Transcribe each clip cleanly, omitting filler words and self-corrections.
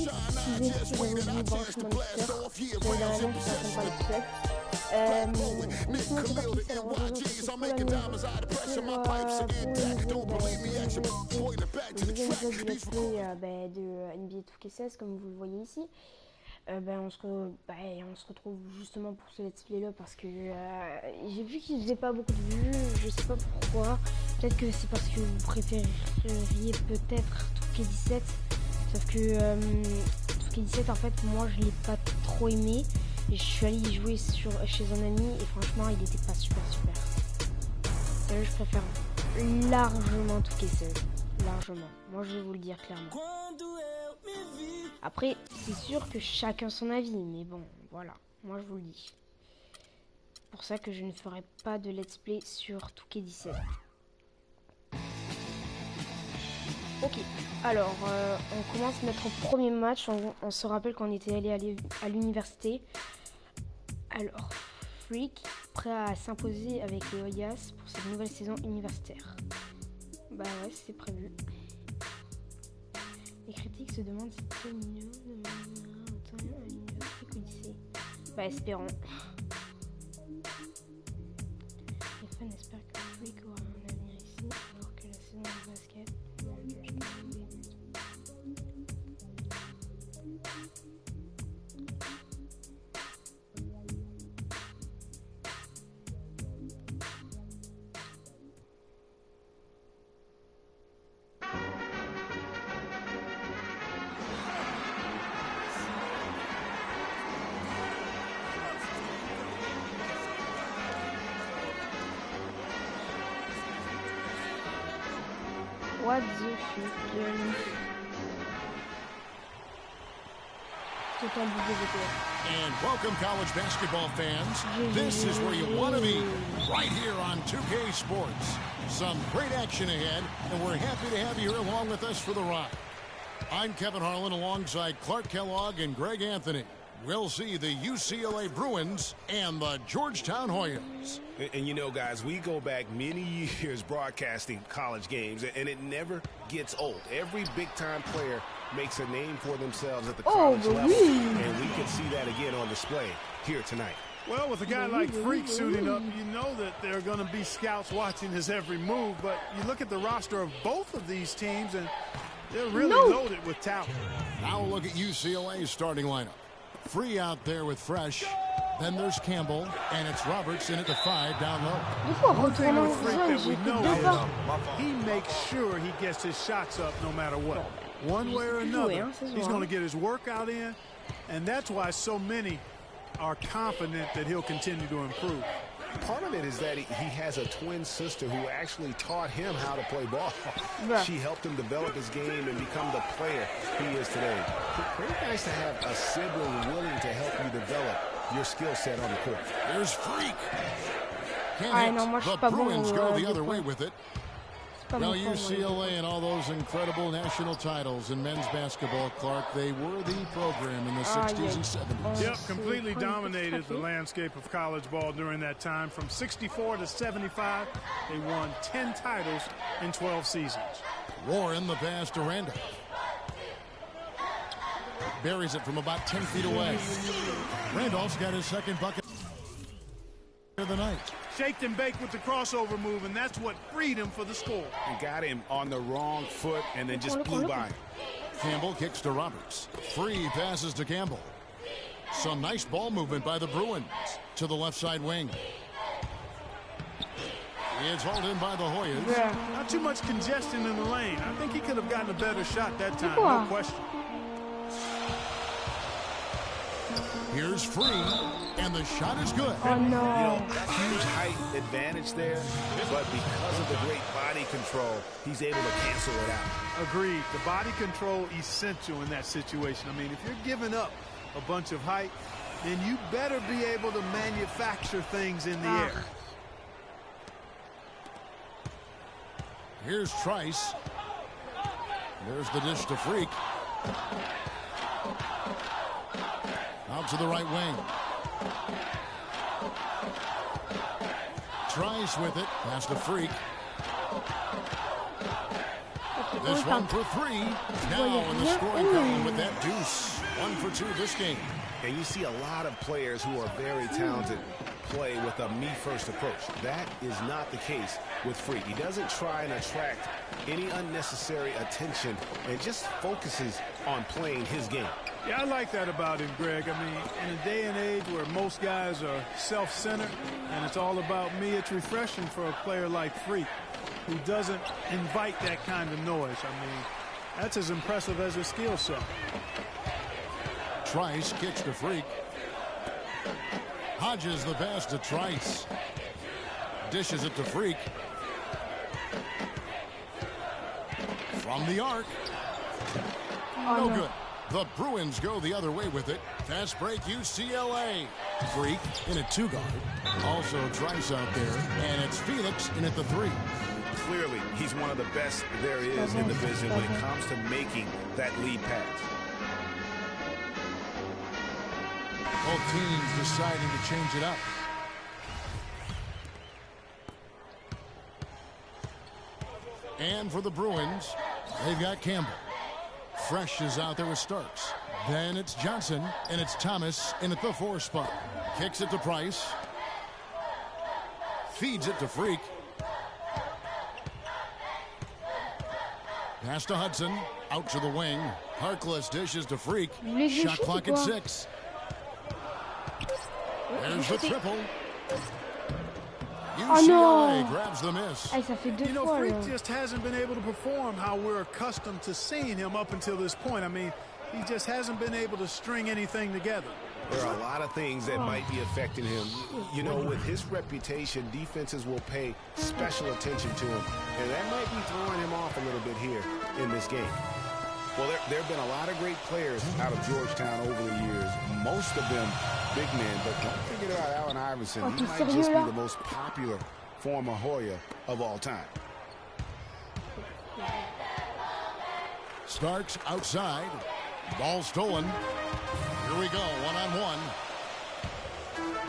excusez, j'avais oublié le branchement de cœur. J'avais dans l'annonce, je suis en train de parler tout seul. Sinon, c'est parti, c'est le retour pour le nouveau épisode du let's play de NBA 2K16, comme vous le voyez ici. On se retrouve justement pour ce let's play là parce que j'ai vu qu'il faisait pas beaucoup de vues, je sais pas pourquoi. Peut-être que c'est parce que vous préfériez peut-être 2K17, sauf que 2K17 en fait moi je l'ai pas trop aimé et je suis allé y jouer chez un ami et franchement il était pas super. Je préfère largement 2K16, largement, moi je vais vous le dire clairement. Après, c'est sûr que chacun son avis, mais bon, voilà, moi je vous le dis. C'est pour ça que je ne ferai pas de let's play sur 2K17. Ok, alors, on commence notre premier match. On se rappelle qu'on était allé à l'université. Alors, Freak, prêt à s'imposer avec les Hoyas pour cette nouvelle saison universitaire. Bah ouais, c'est prévu. Les critiques se demandent si c'est mieux de autant à l'université qu'au lycée. Bah espérons. Les fans espèrent que Freak aura un avenir ici alors que la saison de basket ne dure qu'au début. What the fuck? Total And welcome, college basketball fans. This is where you want to be, right here on 2K Sports. Some great action ahead, and we're happy to have you here along with us for the ride. I'm Kevin Harlan alongside Clark Kellogg and Greg Anthony. We'll see the UCLA Bruins and the Georgetown Hoyas. And you know, guys, we go back many years broadcasting college games, and it never gets old. Every big-time player makes a name for themselves at the college level, and we can see that again on display here tonight. Well, with a guy like Freak suiting up, you know that there are going to be scouts watching his every move, but you look at the roster of both of these teams, and they're really loaded with talent. Now look at UCLA's starting lineup. Free out there with Fresh. Then there's Campbell, and it's Roberts in at the 5 down low. One thing with Freak that we know is he makes sure he gets his shots up no matter what. One way or another, he's going to get his workout in, and that's why so many are confident that he'll continue to improve. Part of it is that he has a twin sister who actually taught him how to play ball. She helped him develop his game and become the player he is today. Very nice to have a sibling willing to help you develop your skill set on the court. There's Freak. The Bruins go the other way with it. Well, UCLA and all those incredible national titles in men's basketball, Clark, they were the program in the 60s and 70s. Yep, completely dominated the landscape of college ball during that time. From 64 to 75, they won 10 titles in 12 seasons. Warren the pass to Randolph. Buries it from about 10 feet away. Randolph's got his second bucket of the night. Shaked and baked with the crossover move, and that's what freed him for the score. He got him on the wrong foot and then just blew by him. Campbell kicks to Roberts. Free passes to Campbell. Some nice ball movement by the Bruins to the left side wing. It's hauled in by the Hoyas. Not too much congestion in the lane. I think he could have gotten a better shot that time, no question. Here's Free, and the shot is good. Oh, no. You know, huge height advantage there, but because of the great body control, he's able to cancel it out. Agreed. The body control essential in that situation. I mean, if you're giving up a bunch of height, then you better be able to manufacture things in the air. Here's Trice. There's the dish to Freak. Out to the right wing. Trice with it. Pass to Freak. This one for three. Now in the scoring column with that deuce. 1 for 2 this game. And you see a lot of players who are very talented play with a me-first approach. That is not the case with Freak. He doesn't try and attract any unnecessary attention and just focuses on playing his game. Yeah, I like that about him, Greg. I mean, in a day and age where most guys are self-centered and it's all about me, it's refreshing for a player like Freak who doesn't invite that kind of noise. I mean, that's as impressive as his skill set. Trice kicks to Freak. Hodges the pass to Trice. Dishes it to Freak. From the arc. No good. The Bruins go the other way with it. Fast break UCLA. Freak in at 2-guard. Also Trice out there. And it's Felix in at the 3. Clearly, he's one of the best there is in the division when it comes to making that lead pass. Both teams deciding to change it up. And for the Bruins, they've got Campbell. Fresh is out there with Starks. Then it's Johnson, and it's Thomas in at the 4 spot. Kicks it to Price. Feeds it to Freak. Pass to Hudson. Out to the wing. Harkless dishes to Freak. Shot clock at 6. There's the triple. UCLA grabs the miss. You know, Freak just hasn't been able to perform how we're accustomed to seeing him up until this point. I mean, he just hasn't been able to string anything together. There are a lot of things that might be affecting him. You know, with his reputation, defenses will pay special attention to him, and that might be throwing him off a little bit here in this game. Well, there have been a lot of great players out of Georgetown over the years, most of them big men, but don't forget about Allen Iverson. He might just be the most popular former Hoya of all time. Starks outside. Ball stolen. Here we go, one-on-one.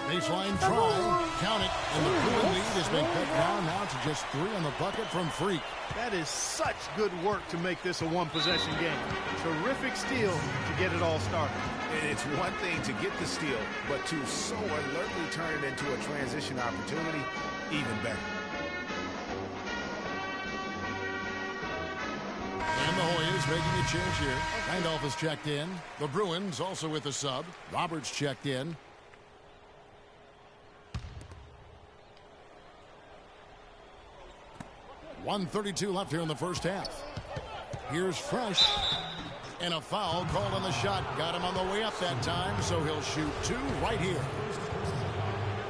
Baseline try. Count it. And the Bruin lead has been cut down now to just 3 on the bucket from Freak. That is such good work to make this a one-possession game. Terrific steal to get it all started. And it's one thing to get the steal, but to so alertly turn it into a transition opportunity, even better. And the Hoyas making a change here. Randolph is checked in. The Bruins also with a sub. Roberts checked in. .132 left here in the first half. Here's Fresh. And a foul called on the shot. Got him on the way up that time, so he'll shoot 2 right here.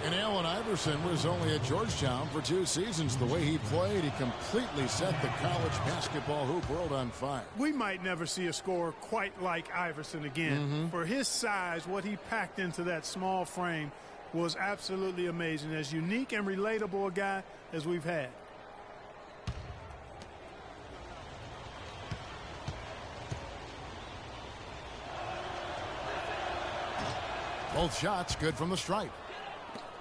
And Allen Iverson was only at Georgetown for 2 seasons. The way he played, he completely set the college basketball hoop world on fire. We might never see a scorer quite like Iverson again. For his size, what he packed into that small frame was absolutely amazing. As unique and relatable a guy as we've had. Both shots good from the stripe.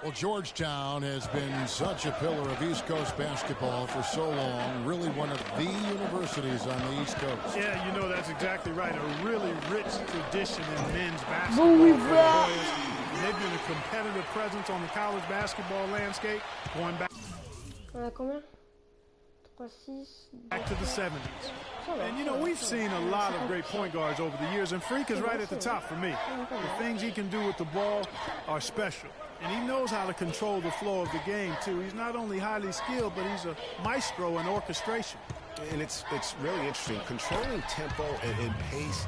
Well, Georgetown has been such a pillar of East Coast basketball for so long. Really one of the universities on the East Coast. Yeah, you know, that's exactly right. A really rich tradition in men's basketball for the Hoyas. They've been a competitive presence on the college basketball landscape going back. Back to the 70s. And, you know, we've seen a lot of great point guards over the years, and Freak is right at the top for me. The things he can do with the ball are special. And he knows how to control the flow of the game, too. He's not only highly skilled, but he's a maestro in orchestration. And it's really interesting. Controlling tempo and pace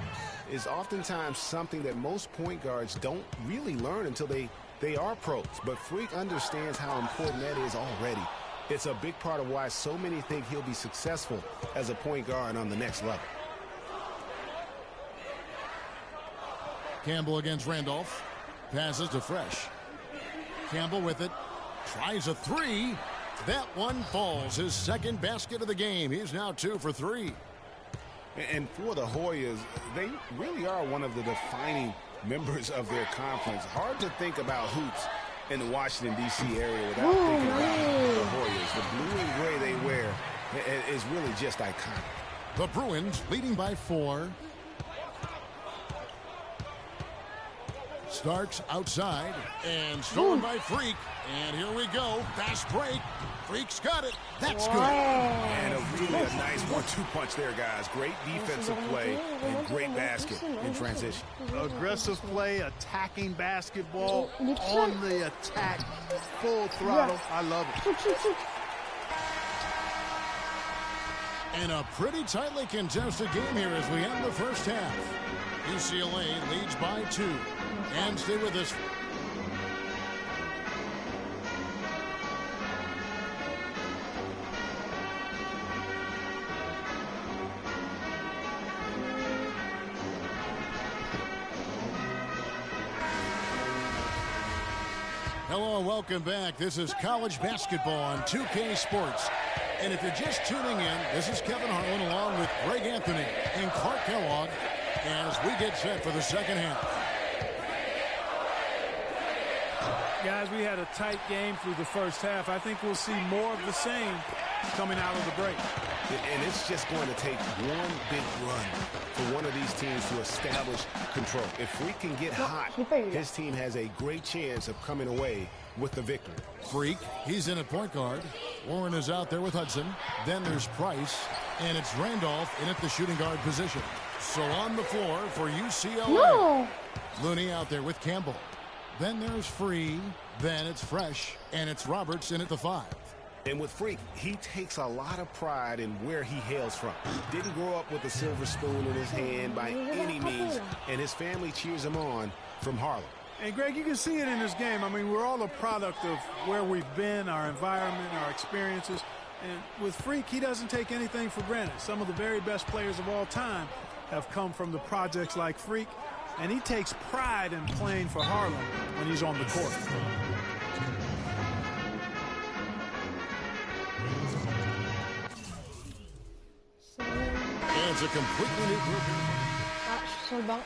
is oftentimes something that most point guards don't really learn until they are pros. But Freak understands how important that is already. It's a big part of why so many think he'll be successful as a point guard on the next level. Campbell against Randolph. Passes to Fresh. Campbell with it. Tries a 3. That one falls. His second basket of the game. He's now 2 for 3. And for the Hoyas, they really are one of the defining members of their conference. Hard to think about hoops in the Washington, D.C. area without thinking about the Hoyas. The blue and gray they wear is really just iconic. The Bruins leading by 4. Starks outside and stolen by Freak. And here we go. Fast break. Freak's got it. That's good. And really a nice 1-2 punch there, guys. Great defensive play and great basket in transition. Aggressive play, attacking basketball, on the attack, full throttle. I love it. And a pretty tightly contested game here as we end the first half. UCLA leads by 2. And stay with us. Hello, welcome back. This is college basketball on 2K Sports. And if you're just tuning in, this is Kevin Harlan along with Greg Anthony and Clark Kellogg as we get set for the second half. Guys, we had a tight game through the first half. I think we'll see more of the same coming out of the break. And it's just going to take one big run for one of these teams to establish control. If Freak can get hot, his team has a great chance of coming away with the victory. Freak, he's in at point guard. Warren is out there with Hudson. Then there's Price, and it's Randolph in at the shooting guard position. So on the floor for UCLA. No. Looney out there with Campbell. Then there's Free. Then it's Fresh, and it's Roberts in at the 5. And with Freak, he takes a lot of pride in where he hails from. Didn't grow up with a silver spoon in his hand by any means, and his family cheers him on from Harlem. And, Greg, you can see it in this game. I mean, we're all a product of where we've been, our environment, our experiences. And with Freak, he doesn't take anything for granted. Some of the very best players of all time have come from the projects like Freak, and he takes pride in playing for Harlem when he's on the court. And it's a completely new group. Ah, je suis sur le banc.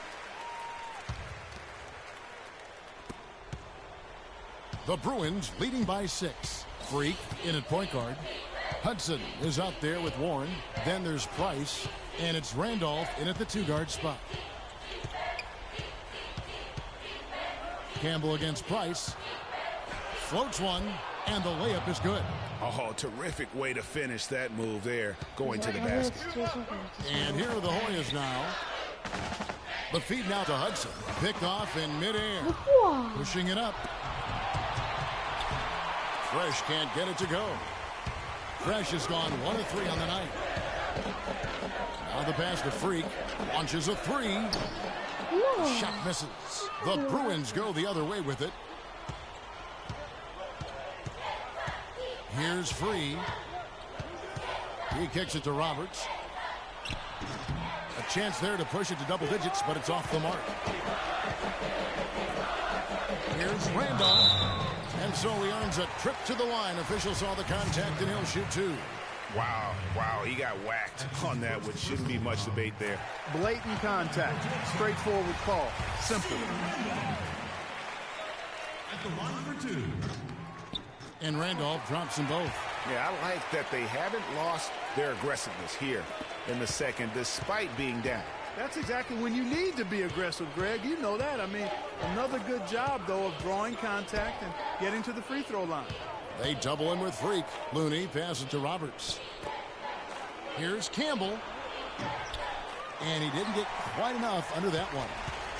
The Bruins leading by 6. Freak in at point guard. Hudson is out there with Warren. Then there's Price, and it's Randolph in at the 2-guard spot. Campbell against Price. Floats one, and the layup is good. Oh, terrific way to finish that move there, going to the basket. And here are the Hoyas now. The feed now to Hudson. Picked off in midair. Pushing it up. Fresh can't get it to go. Fresh has gone 1 of 3 on the night. Now the pass to Freak. Launches a 3. Shot misses. The Bruins go the other way with it. Here's Free. He kicks it to Roberts. A chance there to push it to double digits, but it's off the mark. Here's Randolph. And so he earns a trip to the line. Officials saw the contact, and he'll shoot 2. Wow, he got whacked on that, which shouldn't be much debate there. Blatant contact. Straightforward call. Simple. At the line for 2. And Randolph drops them both. Yeah, I like that they haven't lost their aggressiveness here in the second, despite being down. That's exactly when you need to be aggressive, Greg. You know that. I mean, another good job, though, of drawing contact and getting to the free throw line. They double him with Freak. Looney passes to Roberts. Here's Campbell. And he didn't get quite enough under that one.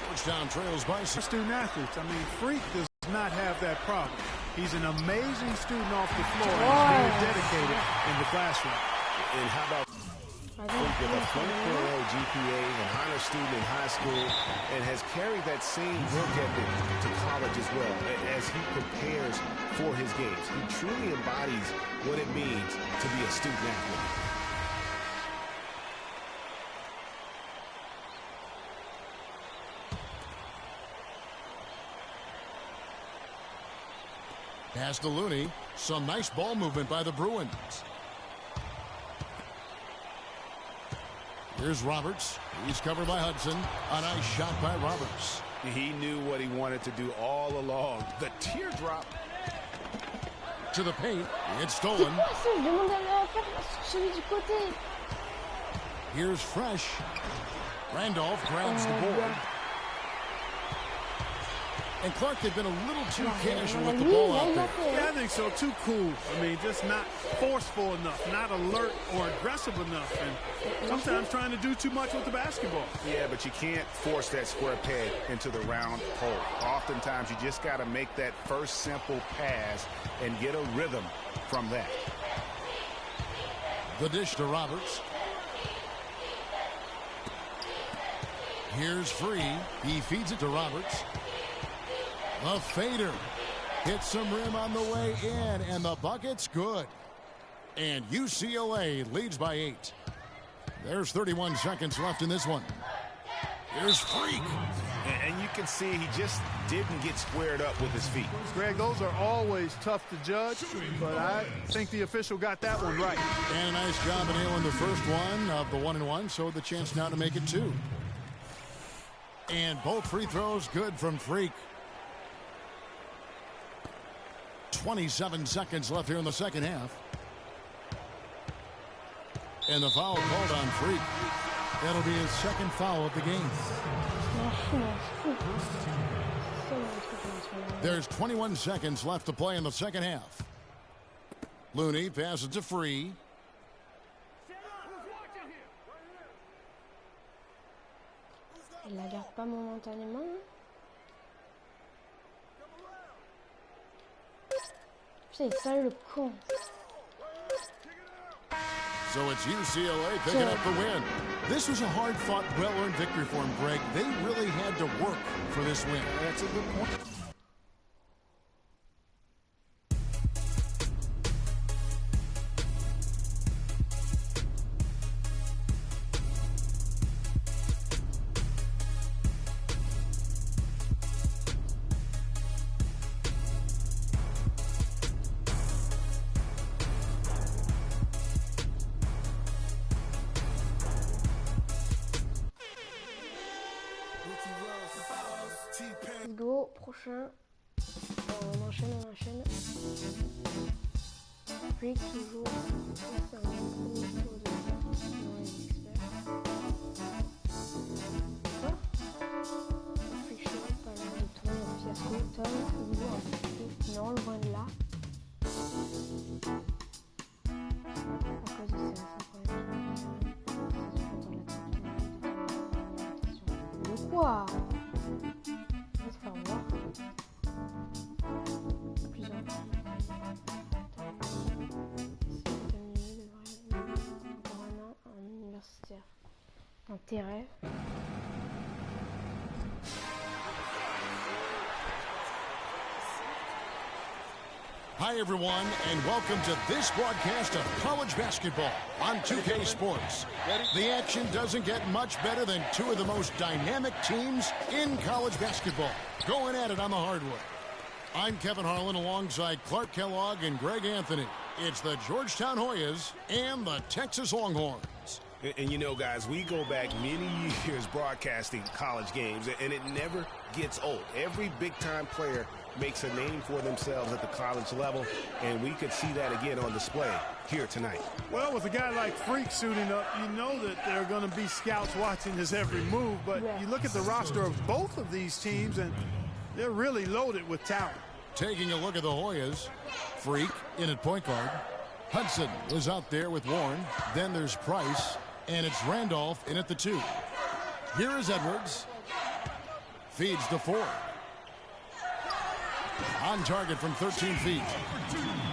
Georgetown trails by 6. Student athletes. I mean, Freak does not have that problem. He's an amazing student off the floor. He's very dedicated in the classroom. And how about Freak with a .40 GPA, an honor student in high school, and has carried that same work ethic to college as well as he prepares for his games. He truly embodies what it means to be a student athlete. Pass to Looney. Some nice ball movement by the Bruins. Here's Roberts. He's covered by Hudson. A nice shot by Roberts. He knew what he wanted to do all along. The teardrop. To the paint. It's stolen. Here's Fresh. Randolph grabs the board. And Clark, they've been a little too casual with the ball out there. Yeah, I think so. Too cool. I mean, just not forceful enough, not alert or aggressive enough, and sometimes trying to do too much with the basketball. Yeah, but you can't force that square peg into the round hole. Oftentimes, you just got to make that first simple pass and get a rhythm from that. The dish to Roberts. Here's Free. He feeds it to Roberts. A fader hits some rim on the way in, and the bucket's good. And UCLA leads by 8. There's 31 seconds left in this one. Here's Freak. And you can see he just didn't get squared up with his feet. Greg, those are always tough to judge, but I think the official got that one right. And a nice job of nailing the first one of the 1-and-1, so the chance now to make it 2. And both free throws good from Freak. 27 seconds left here in the second half. And the foul called on Freak. That'll be his second foul of the game. There's 21 seconds left to play in the second half. Looney passes to Free. Il la garde pas momentanément. Putain, sale le con. So it's UCLA picking up the win. This was a hard-fought, well-earned victory for him, Greg. They really had to work for this win. That's a good point. Go, prochain. On enchaîne. Freak toujours. C'est un premier tour de dans les experts. Quoi? Freak shot, pas mal de tourner au fiasco. Tom, nouveau un peu. Non, loin de là. À cause de ça, c'est quoi? Intérêt. Hi, everyone, and welcome to this broadcast of college basketball on 2K Sports. The action doesn't get much better than two of the most dynamic teams in college basketball going at it on the hardwood. I'm Kevin Harlan alongside Clark Kellogg and Greg Anthony. It's the Georgetown Hoyas and the Texas Longhorns. And you know, guys, we go back many years broadcasting college games, and it never gets old. Every big-time player makes a name for themselves at the college level, and we could see that again on display here tonight. Well, with a guy like Freak suiting up, you know that there are going to be scouts watching his every move, but you look at the roster of both of these teams, and they're really loaded with talent. Taking a look at the Hoyas, Freak in at point guard. Hudson is out there with Warren. Then there's Price. And it's Randolph in at the 2. Here is Edwards. Feeds to 4. On target from 13 feet.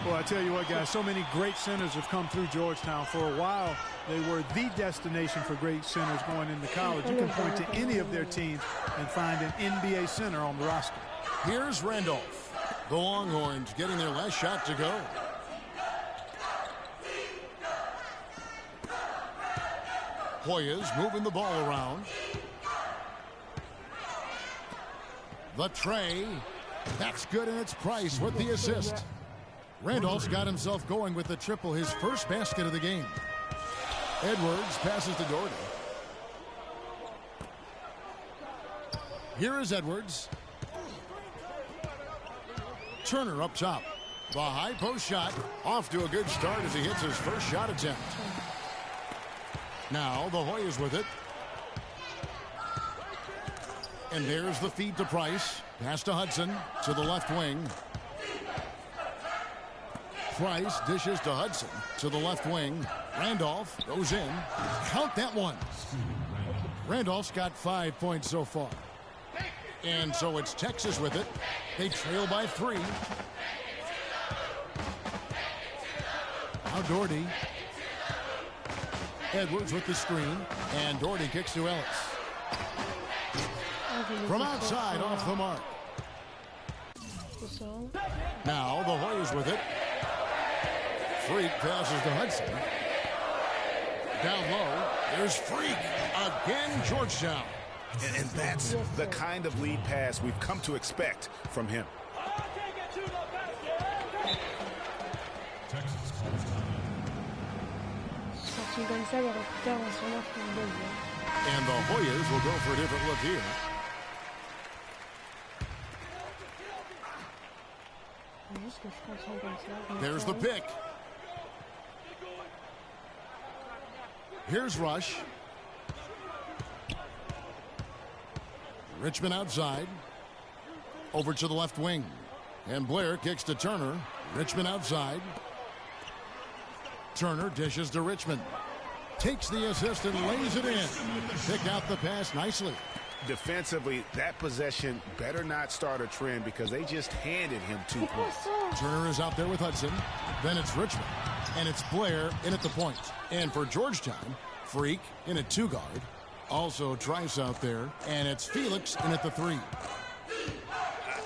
Well, I tell you what, guys, so many great centers have come through Georgetown. For a while, they were the destination for great centers going into college. You can point to any of their teams and find an NBA center on the roster. Here's Randolph. The Longhorns getting their last shot to go. Hoyas moving the ball around. The tray. That's good, and it's Price with the assist. Randolph's got himself going with the triple, his first basket of the game. Edwards passes to Doherty. Here is Edwards. Turner up top. The high post shot off to a good start as he hits his first shot attempt. Now the Hoyas with it. And there's the feed to Price. Pass to Hudson to the left wing. Price dishes to Hudson to the left wing. Randolph goes in. Count that one. Randolph's got 5 points so far. And so it's Texas with it. They trail by 3. Now Doherty. Edwards with the screen. And Doherty kicks to Ellis. From outside off the mark. Now the Hoyas with it. Freak passes to Hudson. Down low, there's Freak. Again, Georgetown. And that's the kind of lead pass we've come to expect from him. And the Hoyas will go for a different look here. There's the pick. Here's Rush. Richmond outside. Over to the left wing. And Blair kicks to Turner. Richmond outside. Turner dishes to Richmond. Takes the assist and lays it in. Pick out the pass nicely. Defensively, that possession better not start a trend because they just handed him 2 points. Turner is out there with Hudson. Then it's Richmond. And it's Blair in at the point. And for Georgetown, Freak in at 2 guard. Also Trice out there. And it's Felix in at the 3.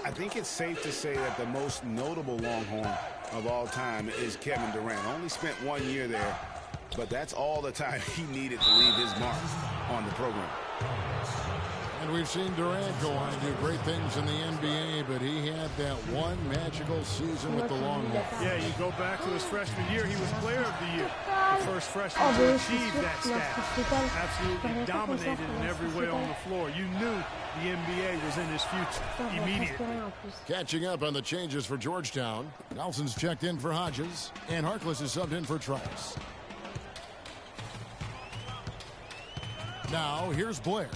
I think it's safe to say that the most notable Longhorn of all time is Kevin Durant. Only spent 1 year there, but that's all the time he needed to leave his mark on the program. And we've seen Durant go on to do great things in the NBA, but he had that one magical season with the Longhorns. Yeah, you go back to his freshman year, he was player of the year. The first freshman to achieve that status. Absolutely dominated in every way on the floor. You knew the NBA was in his future immediately. Catching up on the changes for Georgetown. Nelson's checked in for Hodges, and Harkless is subbed in for Trice. Now, here's Blair.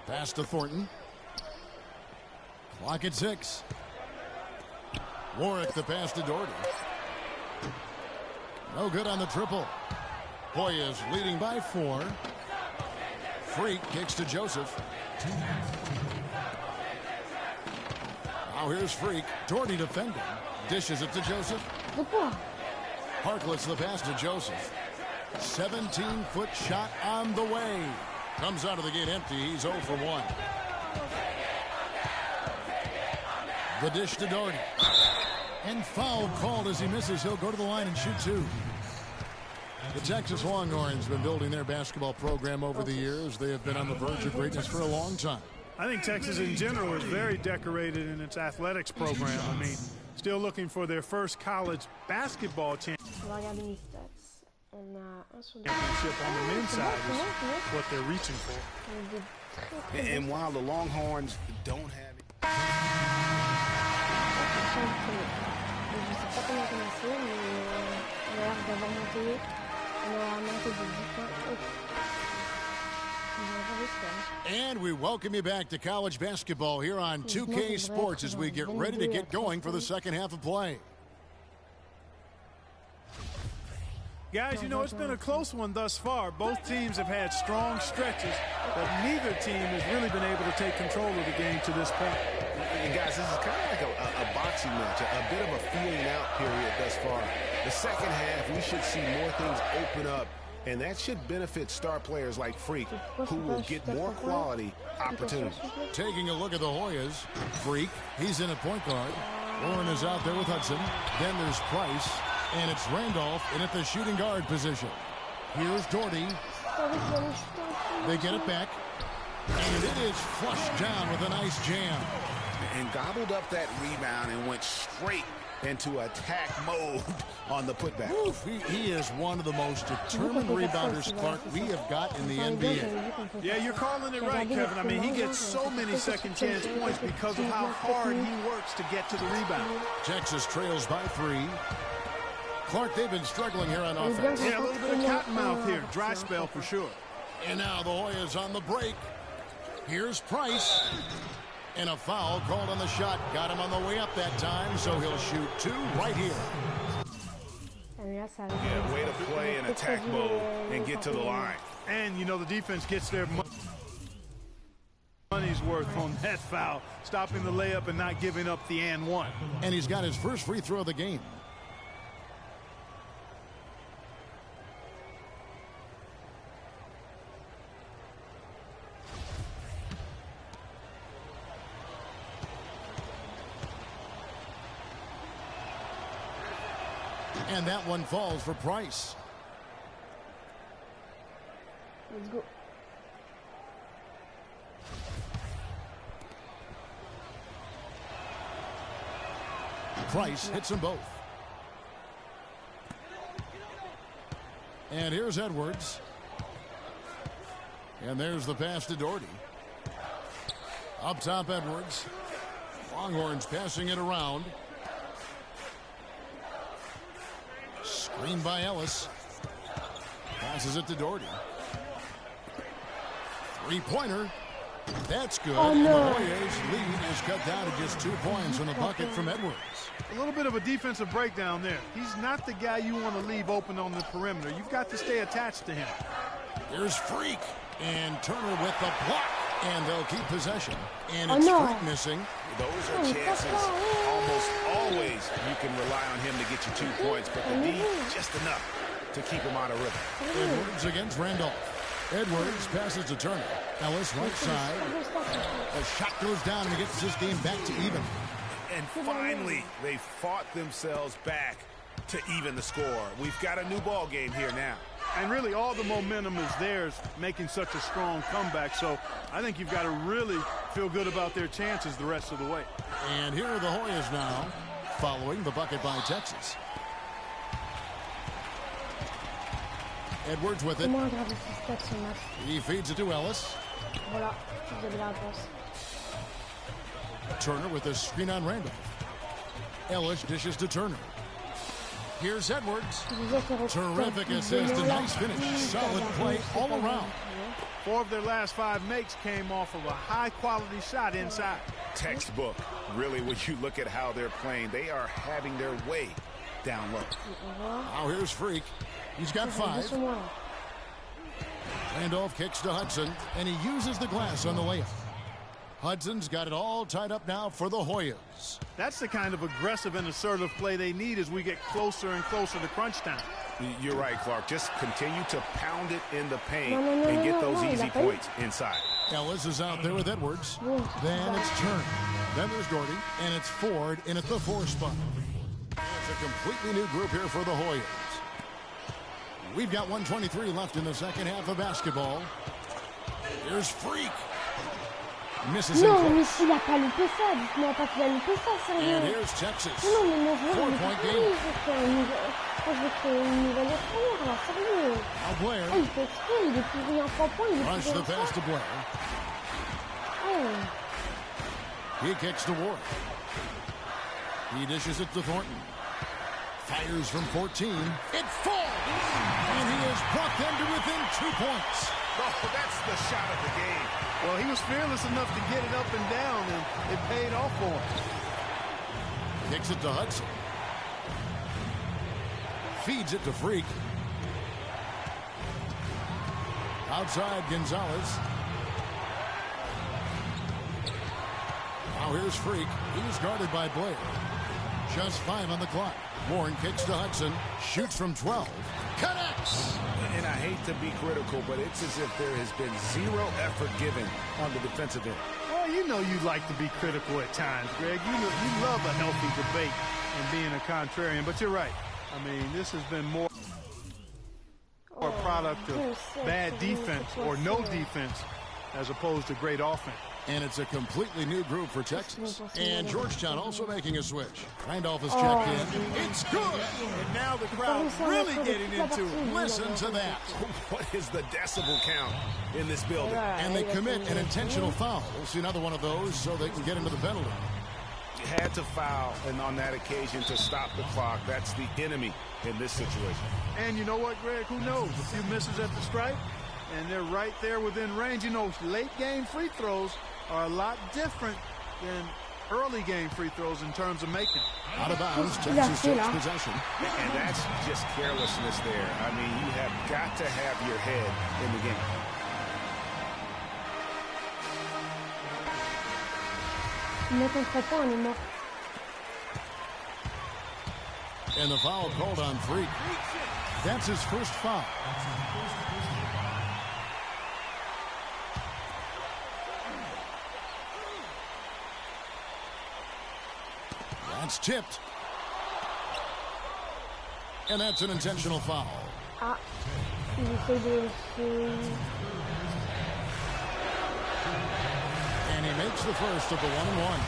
Pass to Thornton. Clock at 6. Warwick the pass to Doherty. No good on the triple. Hoyas leading by 4. Freak kicks to Joseph. Now here's Freak. Doherty defending. Dishes it to Joseph. Harkless the pass to Joseph. 17-foot shot on the way. Comes out of the gate empty. He's 0 for 1. The dish to Doherty. And foul called as he misses. He'll go to the line and shoot 2. The Texas Longhorns have been building their basketball program over the years. They have been on the verge of greatness for a long time. I think Texas in general is very decorated in its athletics program. I mean, still looking for their first college basketball championship on the men's side is what they're reaching for. And while the Longhorns don't have it. And we welcome you back to college basketball here on 2K Sports as we get ready to get going for the second half of play. Guys, you know, it's been a close one thus far. Both teams have had strong stretches, but neither team has really been able to take control of the game to this point. And guys, this is kind of like a boxing match, a bit of a feeling out period thus far. The second half, we should see more things open up, and that should benefit star players like Freak, who will get more quality opportunities. Taking a look at the Hoyas, Freak, he's in at point guard. Warren is out there with Hudson. Then there's Price. And it's Randolph in at the shooting guard position. Here's Doherty. They get it back. And it is flushed down with a nice jam. And gobbled up that rebound and went straight into attack mode on the putback. Oof, he is one of the most determined rebounders, Clark, we have got in the NBA. Yeah, you're calling it right, Kevin. I mean, he gets so many second chance points because of how hard he works to get to the rebound. Texas trails by 3. Clark, they've been struggling here on offense. Yeah, a little bit of cottonmouth here. Dry spell for sure. And now the Hoyas on the break. Here's Price. And a foul called on the shot. Got him on the way up that time, so he'll shoot 2 right here. Yeah, way to play in attack mode and get to the line. And, you know, the defense gets their money's worth on that foul, stopping the layup and not giving up the and one. And he's got his first free throw of the game. And that one falls for Price. Let's go. Price hits them both. And here's Edwards. And there's the pass to Doherty. Up top, Edwards. Longhorns passing it around. Screen by Ellis. Passes it to Doherty. Three-pointer. That's good. Oh, and no. the Hoyas lead is cut down to just 2 points from the bucket from Edwards. A little bit of a defensive breakdown there. He's not the guy you want to leave open on the perimeter. You've got to stay attached to him. Here's Freak. And Turner with the block. And they'll keep possession. And Oh, it's no. Freak missing. Those are chances. Almost always you can rely on him to get you 2 points, but the D, just enough to keep him out of rhythm. Edwards against Randolph. Edwards passes to Turner. Ellis right side. The shot goes down and he gets this game back to even. And finally, they fought themselves back to even the score. We've got a new ball game here now. And really all the momentum is theirs, making such a strong comeback. So I think you've got to really feel good about their chances the rest of the way. And here are the Hoyas now, following the bucket by Texas. Edwards with it. Comment regarder ses stats sur Max. He feeds it to Ellis. Voilà, vous avez la réponse. Turner with a screen on Randolph. Ellis dishes to Turner. Here's Edwards. Terrific assist, a nice finish. Solid play all around. 4 of their last 5 makes came off of a high-quality shot inside. Textbook. Really, when you look at how they're playing, they are having their way down low. Now here's Freak. He's got 5. Randolph kicks to Hudson, and he uses the glass on the layup. Hudson's got it all tied up now for the Hoyas. That's the kind of aggressive and assertive play they need as we get closer and closer to crunch time. You're right, Clark. Just continue to pound it in the paint and get those easy points inside. Ellis is out there with Edwards. Then it's Turner. Then there's Doherty, and it's Ford in at the 4 spot. It's a completely new group here for the Hoyas. We've got 1:23 left in the second half of basketball. Here's Freak. Misses Non, mais s'il a pas loupé ça, dites-moi pas qu'il a loupé ça, sérieux. And here's Texas. Non, mais mon joueur, il est 4-point pourri, game. je vais créer une nouvelle affaire, là, sérieux. Now Blair. Ah, il fait exprès, il est pourri en 3 points, il est Rush pourri the en pass 3. to Blair. Oh. He kicks to Ward. He dishes it to Thornton. Fires from 14. It falls! And he has brought them to within 2 points. Oh, that's the shot of the game. Well, he was fearless enough to get it up and down, and it paid off for him. Kicks it to Hudson. Feeds it to Freak. Outside Gonzalez. Now here's Freak. He's guarded by Blair. Just 5 on the clock. Warren kicks to Hudson. Shoots from 12. Connects! And I hate to be critical, but it's as if there has been zero effort given on the defensive end. Well, you know you like to be critical at times, Greg. You love a healthy debate and being a contrarian, but you're right. I mean, this has been more a product of bad defense or no defense as opposed to great offense. And it's a completely new group for Texas. And Georgetown also making a switch. Randolph has checked in. It's good! And now the crowd really getting into it. Listen to that. What is the decibel count in this building? And they commit an intentional foul. We'll see another one of those so they can get into the penalty. Had to foul, and on that occasion to stop the clock. That's the enemy in this situation. And you know what, Greg? Who knows? A few misses at the stripe, and they're right there within range. You know, late-game free throws are a lot different than early game free throws in terms of making. Out of bounds, Texas takes possession. And that's just carelessness there. I mean, you have got to have your head in the game. And the foul called on Freak. That's his first foul. That's tipped. And that's an intentional foul. And he makes the first of the 1-and-1.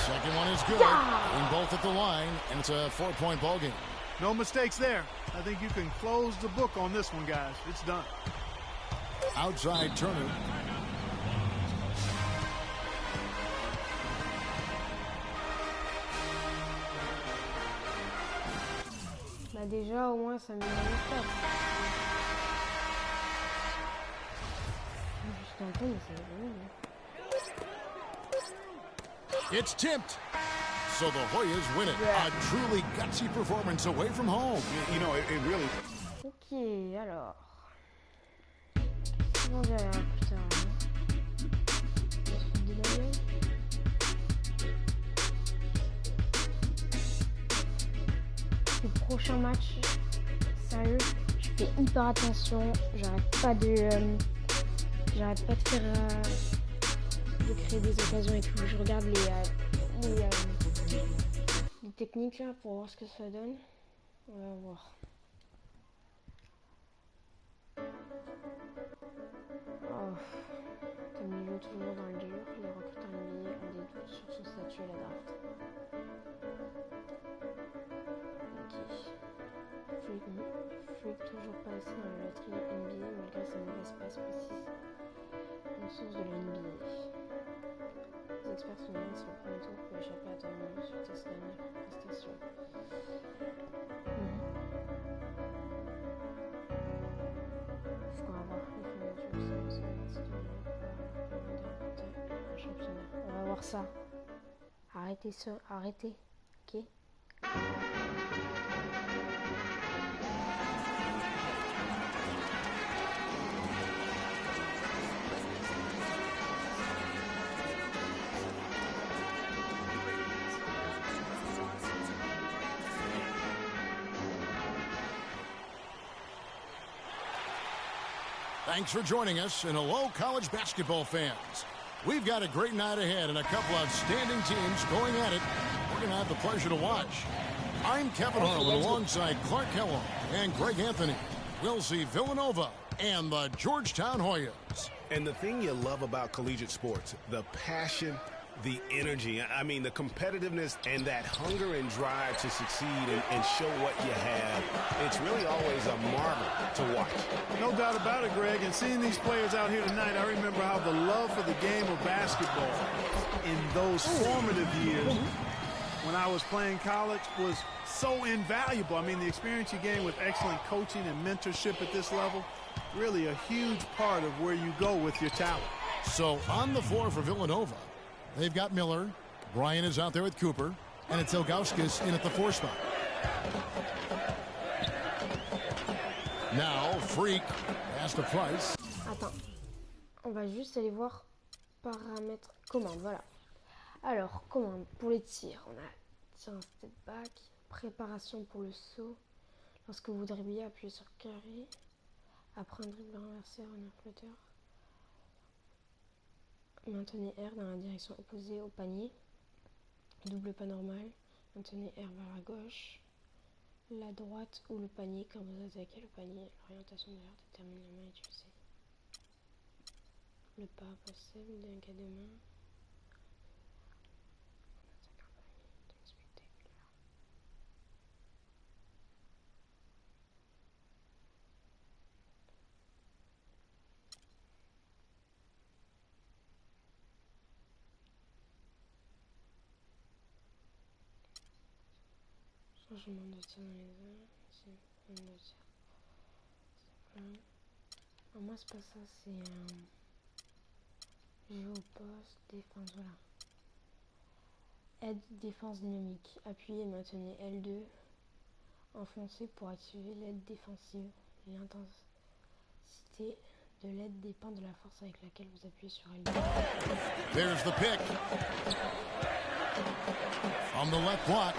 Second one is good. In both at the line, and it's a 4-point ball game. No mistakes there. I think you can close the book on this one, guys. It's done. Outside Turner. Bah déjà au moins ça me met en tête. Juste un peu mais c'est bon. It's tipped. So the Hoyas win it. A truly gutsy performance away from home. You know, it really... Ok, alors. On verra plus tard. Le prochain match, sérieux, je fais hyper attention. J'arrête pas de faire de créer des occasions et tout. Je regarde les techniques là pour voir ce que ça donne. On va voir. Oh. Comme il joue toujours dans le dur, les recruteurs NBA ont des doutes sur son statut à la draft. Freak toujours pas assez dans la loterie NBA malgré sa mauvaise passe précise. Une source de la NBA. Les experts se demandent si le premier tour peut échapper à Tornado suite à sa dernière prestation. On va voir ça. Arrêtez ça, arrêtez. Ok. Thanks for joining us, and hello, college basketball fans. We've got a great night ahead and a couple outstanding teams going at it. We're going to have the pleasure to watch. I'm Kevin Harlan alongside Clark Kellogg and Greg Anthony. We'll see Villanova and the Georgetown Hoyas. And the thing you love about collegiate sports, the passion, the energy, I mean, the competitiveness and that hunger and drive to succeed and show what you have, it's really always a marvel to watch. No doubt about it, Greg. And seeing these players out here tonight, I remember how the love for the game of basketball in those formative years when I was playing college was so invaluable. I mean, the experience you gain with excellent coaching and mentorship at this level, really a huge part of where you go with your talent. So on the floor for Villanova, they've got Miller, Brian is out there with Cooper, and it's Ilgauskas in at the 4 spot. Now, Freak pass to Price. Attends, on va juste aller voir paramètres commande, voilà. Alors, commande pour les tirs, on a tir en step back, préparation pour le saut. Lorsque vous dribblez, appuyez sur carré. Après un dribble renversé, un flotteur. Maintenez R dans la direction opposée au panier. Double pas normal. Maintenez R vers la gauche. la droite ou le panier. Quand vous attaquez le panier, l'orientation d'ailleurs détermine la main utilisée. Le pas possible d'un cas de main. Changement de tir dans les airs, de tir. Moi c'est pas ça, c'est jeu au poste, défense, voilà. Aide défense dynamique. Appuyez et maintenez L2 enfoncé pour activer l'aide défensive. L'intensité de l'aide dépend de la force avec laquelle vous appuyez sur L2. There's the pick. On the left block,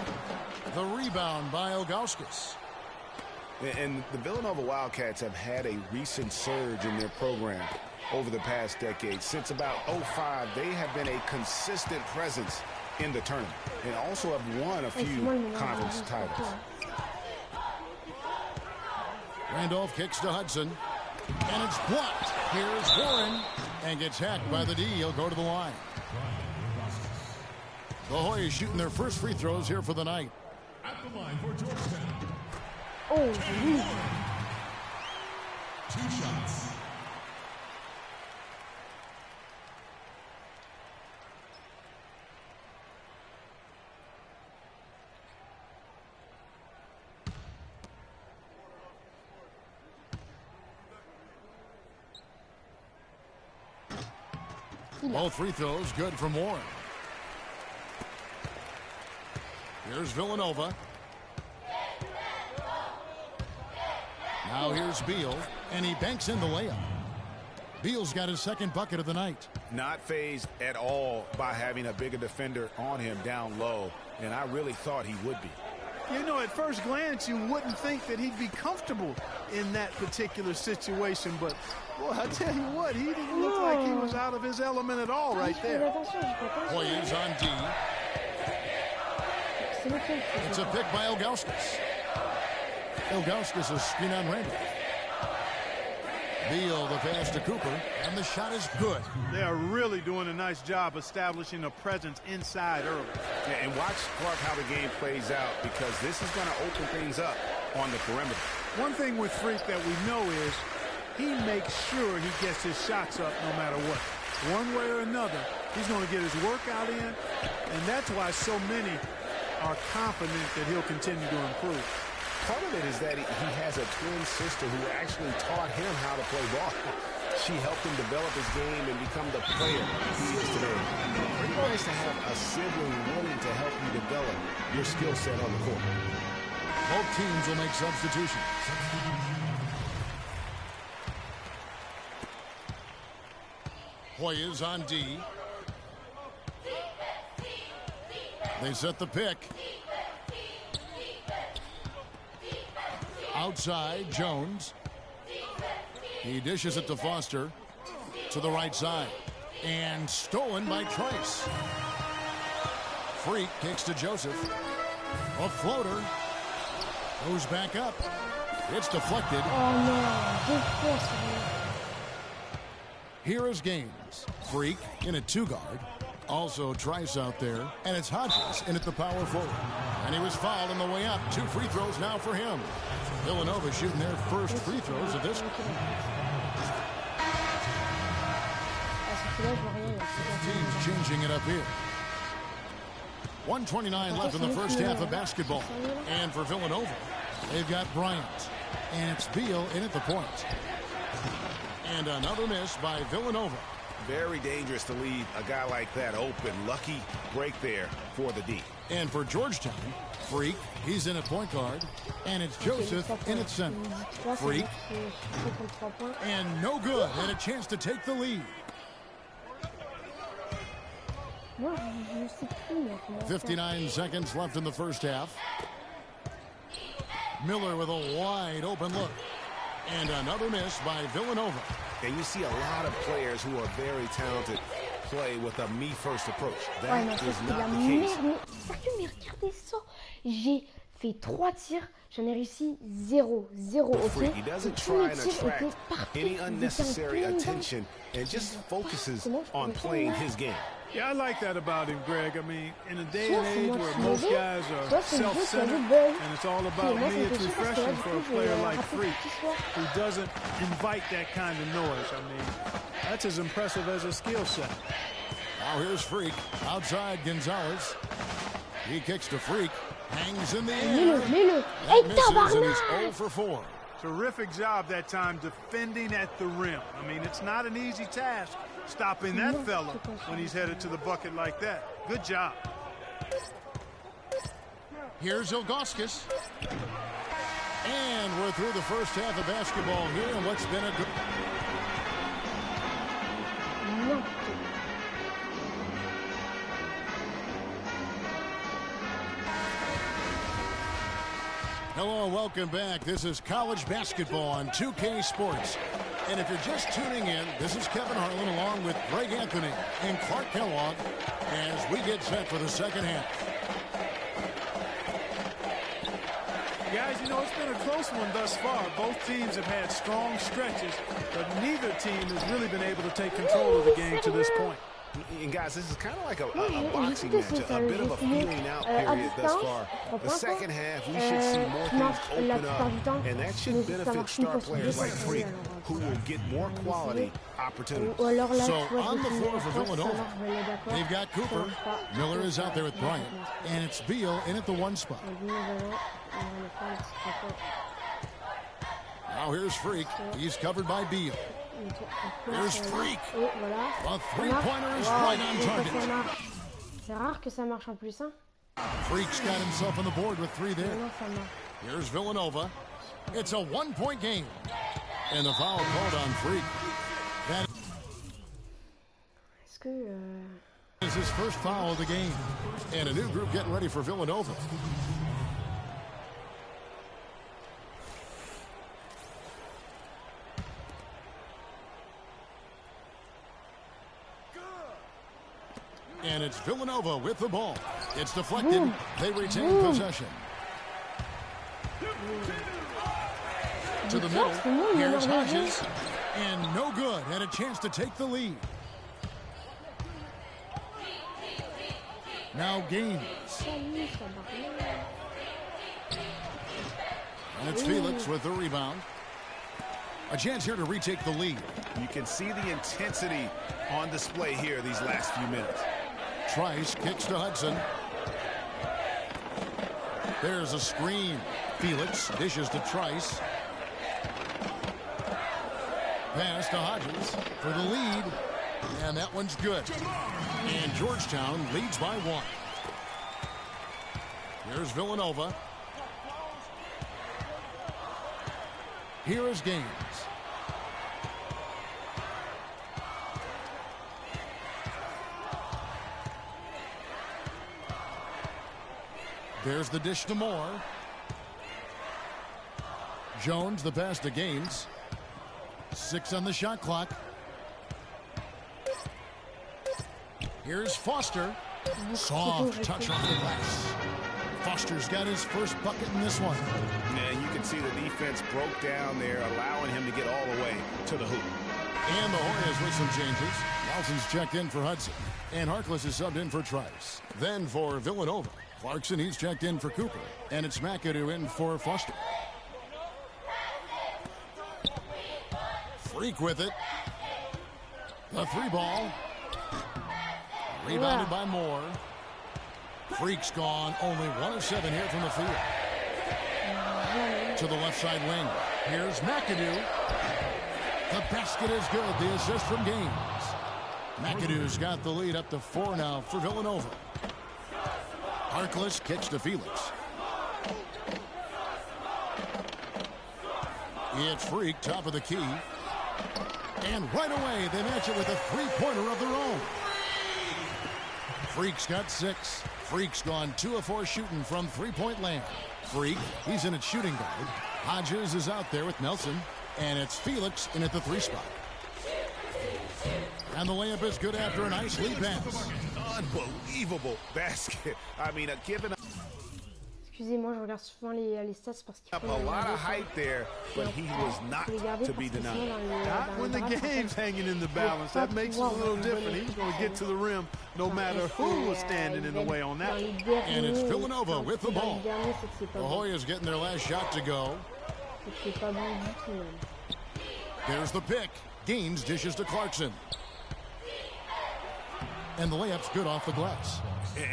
the rebound by Ilgauskas. And the Villanova Wildcats have had a recent surge in their program over the past decade. Since about 2005, they have been a consistent presence in the tournament and also have won a few conference titles. Randolph kicks to Hudson, and it's blocked. Here's Warren, and gets hacked by the D. He'll go to the line. The Hoyas shooting their first free throws here for the night. At the line for Georgetown. Oh, 2 shots. Both free throws good from Warren. Here's Villanova. Now here's Beal, and he banks in the layup. Beal's got his second bucket of the night. Not fazed at all by having a bigger defender on him down low, and I really thought he would be. You know, at first glance, you wouldn't think that he'd be comfortable in that particular situation, but, boy, I tell you what, he didn't look like he was out of his element at all right there. Hoyas on D. It's a pick by Ilgauskas. Ilgauskas is screen on Randolph. Beal the pass to Cooper, and the shot is good. They are really doing a nice job establishing a presence inside early. Yeah, and watch, Clark, how the game plays out, because this is going to open things up on the perimeter. One thing with Freak that we know is he makes sure he gets his shots up no matter what. One way or another, he's going to get his workout in, and that's why so many are confident that he'll continue to improve. Part of it is that he has a twin sister who actually taught him how to play ball. She helped him develop his game and become the player he is today. Pretty nice to have a sibling willing to help you develop your skill set on the court. Both teams will make substitutions. Hoyas on D. They set the pick. Outside, Jones. He dishes it to Foster. To the right side. And stolen by Trice. Freak kicks to Joseph. A floater. Goes back up. It's deflected. Oh no. Here is Gaines. Freak in a 2-guard. Also Trice out there. And it's Hodges in at the power forward. And he was fouled on the way up. 2 free throws now for him. Villanova shooting their first free throws of this. Teams changing it up here. 1:29 left in the first half of basketball. And for Villanova, they've got Bryant. And it's Beal in at the point. And another miss by Villanova. Very dangerous to leave a guy like that open. Lucky break there for the D. And for Georgetown, Freak, he's in at point guard. And it's Joseph in at center. Freak. And no good. And a chance to take the lead. 59 seconds left in the first half. Miller with a wide open look. And another miss by Villanova. And you see a lot of players who are very talented play with a me-first approach. That is not the case. Sérieux, mais regardez ça. J'ai fait 3 tirs, j'en ai réussi 0. Ok. He doesn't try and attract any unnecessary attention and just focuses on playing his game. Yeah, I like that about him, Greg. I mean, in a day and age where most guys are self-centered and it's all about me, it's refreshing for a player like Freak who doesn't invite that kind of noise. I mean, that's as impressive as a skill set. Now here's Freak outside Gonzalez. He kicks to Freak, hangs in the air. That misses, and he's 0 for 4. Terrific job that time defending at the rim. I mean, it's not an easy task stopping that fella when he's headed to the bucket like that. Good job. Here's Ilgauskas. And we're through the first half of basketball here, and what's been a good... Hello and welcome back. This is college basketball on 2K Sports. And if you're just tuning in, this is Kevin Harlan along with Greg Anthony and Clark Kellogg as we get set for the second half. Guys, you know, it's been a close one thus far. Both teams have had strong stretches, but neither team has really been able to take control of the game to this point. And guys, this is kind of like a boxing match, a bit of a feeling out period thus far. The second half, we should see more things open up, and that should benefit star players like Freak, who will get more quality opportunities. So on the floor for Villanova, they've got Cooper. Miller is out there with Bryant, and it's Beal in at the 1 spot. Now here's Freak. He's covered by Beal. Here's Freak. A three-pointer is right on target. C'est rare que ça marche en plus, hein? Freak's got himself on the board with 3 there. Here's Villanova. It's a 1-point game. And the foul called on Freak. That is his first foul of the game. And a new group getting ready for Villanova. And it's Villanova with the ball. It's deflected. They retain possession. To the middle. Here's Hodges. And no good. Had a chance to take the lead. Now Gaines. And it's Felix with the rebound. A chance here to retake the lead. You can see the intensity on display here these last few minutes. Trice kicks to Hudson. There's a screen. Felix dishes to Trice. Pass to Hodges for the lead. And that one's good. And Georgetown leads by 1. Here's Villanova. Here is Gaines. There's the dish to Moore. Jones, the pass to Gaines. 6 on the shot clock. Here's Foster. Soft touch off the glass. Foster's got his first bucket in this one. And you can see the defense broke down there, allowing him to get all the way to the hoop. And the Hoyas with some changes. Nelson's checked in for Hudson. And Harkless is subbed in for Trice. Then for Villanova, Clarkson, he's checked in for Cooper. And it's McAdoo in for Foster. Freak with it. The 3 ball. Rebounded by Moore. Freak's gone. Only 1 of 7 here from the field. To the left side wing. Here's McAdoo. The basket is good. The assist from Gaines. McAdoo's got the lead up to 4 now for Villanova. Harkless kicks to Felix. It's Freak, top of the key. And right away, they match it with a 3-pointer of their own. Freak's got 6. Freak's gone 2 of 4 shooting from 3-point land. Freak, he's in at shooting guard. Hodges is out there with Nelson. And it's Felix in at the 3 spot. And the layup is good after a nice lead pass. Unbelievable basket. I mean, given... Excusez-moi, je regarde souvent les stats parce qu'il Up faut a lot of height there, but he was not to be denied. Not when the game's hanging in the balance. That makes it a little different. He's going to get to the rim no matter who was standing in the way on that. And it's Villanova with the ball. The Hoyas getting their last shot to go. There's the pick. Gaines dishes to Clarkson. And the layup's good off the glass.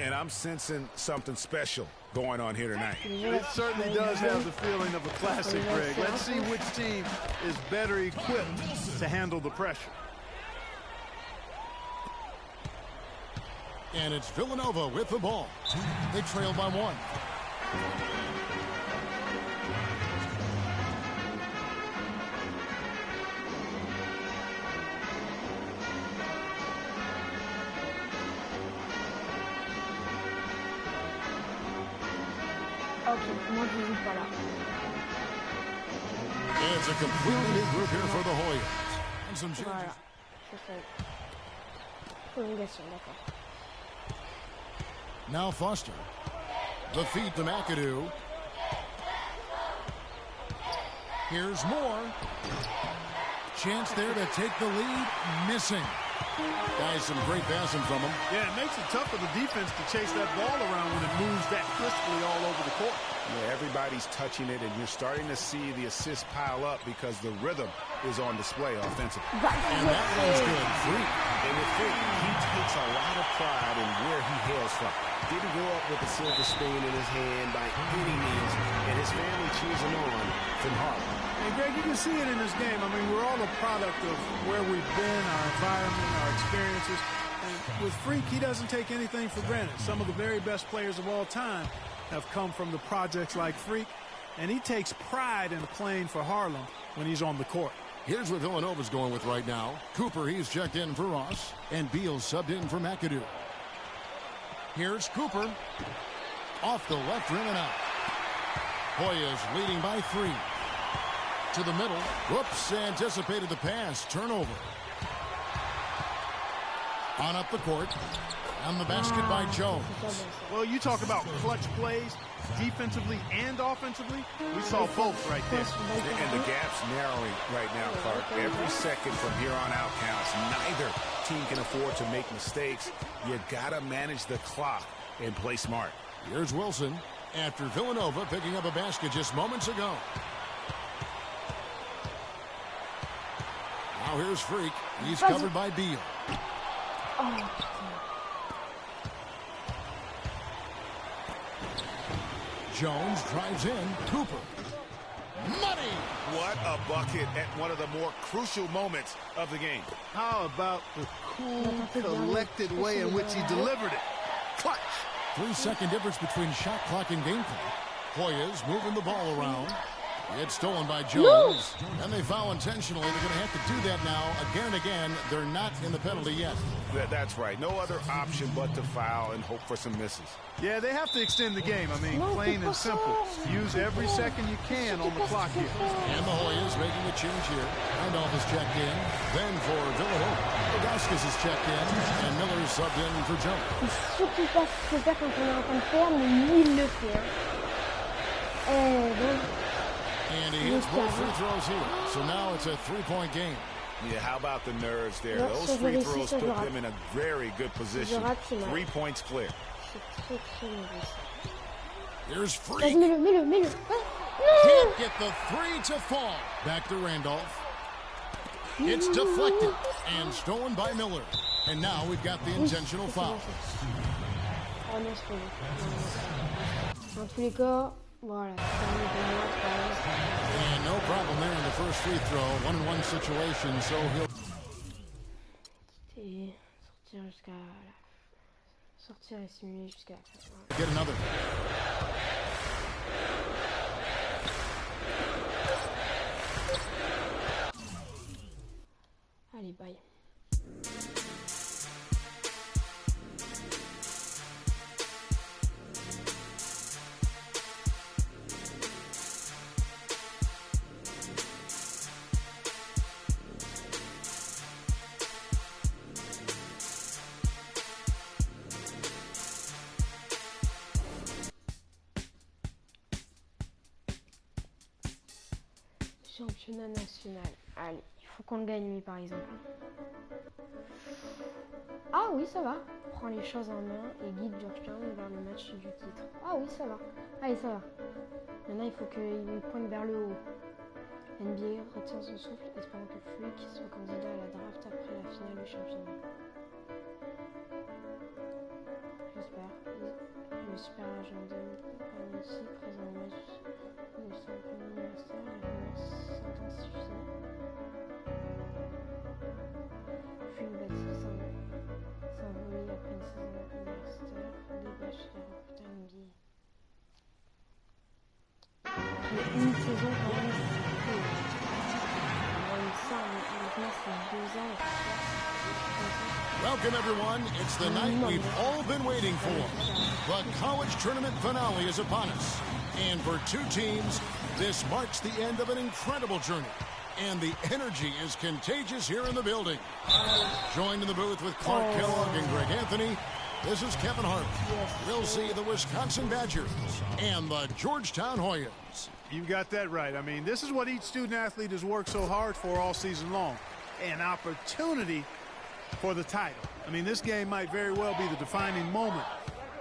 And I'm sensing something special going on here tonight. It certainly does have the feeling of a classic, Greg. Let's see which team is better equipped to handle the pressure. And it's Villanova with the ball. They trail by 1. Ok, moi je ne joue pas là. It's a completely new group here for the Hoyas. And some changes. Voilà, c'est ça. Prolongation, d'accord. Now Foster. The feed to McAdoo. Here's Moore. Chance there to take the lead. Missing. Guys, some great passing from him. Yeah, it makes it tough for the defense to chase that ball around when it moves that crisply all over the court. Yeah, everybody's touching it, and you're starting to see the assists pile up because the rhythm is on display offensively. And that one's good. Free. And with Frick, he takes a lot of pride in where he hails from. Didn't grow up with a silver spoon in his hand by any means, and his family cheers him on from Harlem. And Greg, you can see it in this game. I mean, we're all a product of where we've been, our environment, our experiences. And with Freak, he doesn't take anything for granted. Some of the very best players of all time have come from the projects like Freak, and he takes pride in playing for Harlem when he's on the court. Here's what Villanova's going with right now. Cooper, he's checked in for Ross, and Beal subbed in for McAdoo. Here's Cooper. Off the left rim and out. Hoyas leading by 3. To the middle. Whoops, anticipated the pass. Turnover. On up the court. On the basket by Jones. Well, you talk about clutch plays, defensively and offensively. We saw both right there. And the gap's narrowing right now, Clark. Every second from here on out counts. Neither team can afford to make mistakes. You got to manage the clock and play smart. Here's Wilson after Villanova picking up a basket just moments ago. Now here's Freak. He's covered by Beal. Jones drives in. Cooper. Money! What a bucket at one of the more crucial moments of the game. How about the cool, collected way in which he delivered it? Clutch! 3-second difference between shot clock and game clock. Hoyas moving the ball around. It's stolen by Jones. And they foul intentionally. They're going to have to do that now again and again. They're not in the penalty yet. That's right. No other option but to foul and hope for some misses. Yeah, they have to extend the game. I mean, plain and simple. Use every second you can on the clock here. And the Hoyas making a change here. Randolph is checked in. Then for Villanova, Rodaskas is checked in. And Miller is subbed in for Jones. Il faut qu'il fasse ce faire quand on est en train de faire, mais lui, il le fait. And he hits both free throws here. So now it's a 3-point game. Yeah, how about the nerves there? Those free throws put them in a very good position. 3 points clear. Here's Freak. Mets-le. Can't get the 3 to fall. Back to Randolph. It's deflected and stolen by Miller. And now we've got the intentional foul. Ah non, c'est pas bon. Dans tous les cas, voilà. And no problem there in the first free throw. 1-1 situation, so he'll sortir jusqu'à la... Sortir et simuler jusqu'à la fin. Get another. Allez, bye. championnat national. Allez, il faut qu'on le gagne, lui, par exemple. Ah oui, ça va. Prends les choses en main et guide Georgetown vers le match du titre. Ah oui, ça va. Allez, ça va. Maintenant, il faut qu'il pointe vers le haut. NBA retient son souffle, espérant que Freak soit candidat à la draft après la finale du championnat. J'espère. Le super agenda ici, présent au match de champion universitaire, les rumeurs s'intensifient. Puis le bâti s'envoler après une saison universitaire, débâche les recruteurs NBA. Après une saison quand même, maintenant c'est 2 ans. Welcome, everyone. It's the night we've all been waiting for. The college tournament finale is upon us. And for two teams, this marks the end of an incredible journey. And the energy is contagious here in the building. Joined in the booth with Clark Kellogg and Greg Anthony, this is Kevin Hart. We'll see the Wisconsin Badgers and the Georgetown Hoyas. You got that right. I mean, this is what each student-athlete has worked so hard for all season long. An opportunity for the title. I mean, this game might very well be the defining moment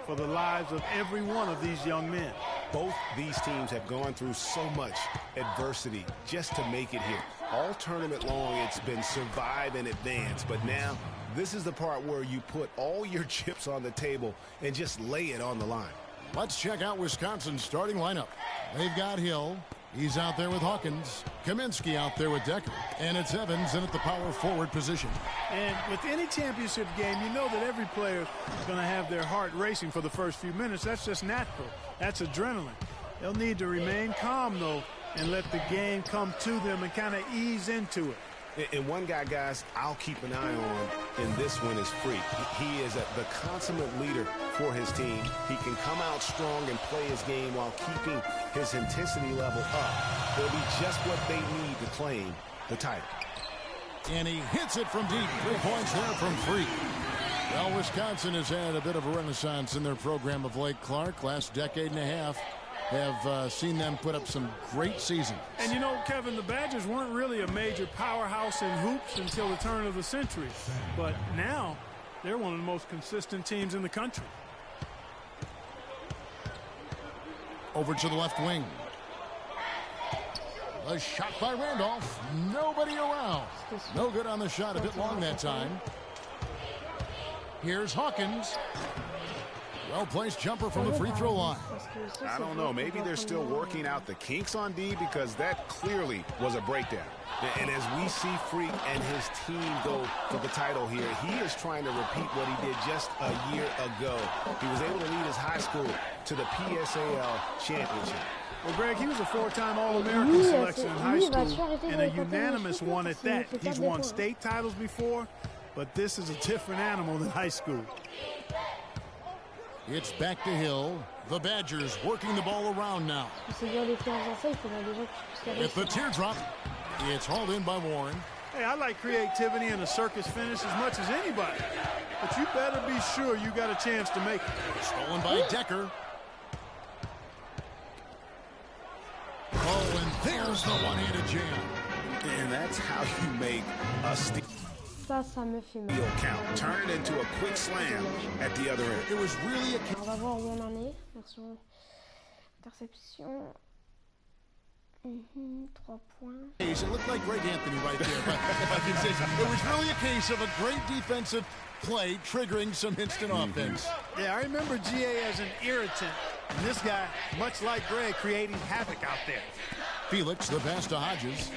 for the lives of every one of these young men. Both these teams have gone through so much adversity just to make it here. All tournament long, it's been survive and advance, but now this is the part where you put all your chips on the table and just lay it on the line. Let's check out Wisconsin's starting lineup. They've got Hill. He's out there with Hawkins. Kaminsky out there with Decker. And it's Evans in at the power forward position. And with any championship game, you know that every player is going to have their heart racing for the first few minutes. That's just natural. That's adrenaline. They'll need to remain calm, though, and let the game come to them and kind of ease into it. And one guy, guys, I'll keep an eye on in this one is Freak. He is the consummate leader for his team. He can come out strong and play his game while keeping his intensity level up. It'll be just what they need to claim the title. And he hits it from deep. 3 points there from Freak. Well, Wisconsin has had a bit of a renaissance in their program of late, Clark. Last decade and a half have seen them put up some great seasons. And you know, Kevin, the Badgers weren't really a major powerhouse in hoops until the turn of the century. But now, they're one of the most consistent teams in the country. Over to the left wing. A shot by Randolph. Nobody around. No good on the shot. A bit long that time. Here's Hawkins. Well-placed jumper from the free throw line. I don't know. Maybe they're still working out the kinks on D because that clearly was a breakdown. And as we see Freak and his team go for the title here, he is trying to repeat what he did just a year ago. He was able to lead his high school to the PSAL championship. Well, Greg, he was a 4-time All-American selection in high school and a unanimous one at that. He's won state titles before, but this is a different animal than high school. It's back to Hill. The Badgers working the ball around now. With the teardrop, it's hauled in by Warren. Hey, I like creativity and a circus finish as much as anybody. But you better be sure you got a chance to make it. Stolen by Decker. Oh, and there's the one-handed jam. And that's how you make a steal. Ça me fait mal. Count. Turn it into a quick slam at the other end. It was really a... On va voir où on en est. Version interception. 3 points. It looked like Greg Anthony right there, but if I can say so. It was really a case of a great defensive play triggering some instant offense. Yeah, I remember GA as an irritant. And this guy, much like Greg, creating havoc out there. Felix, the pass to Hodges.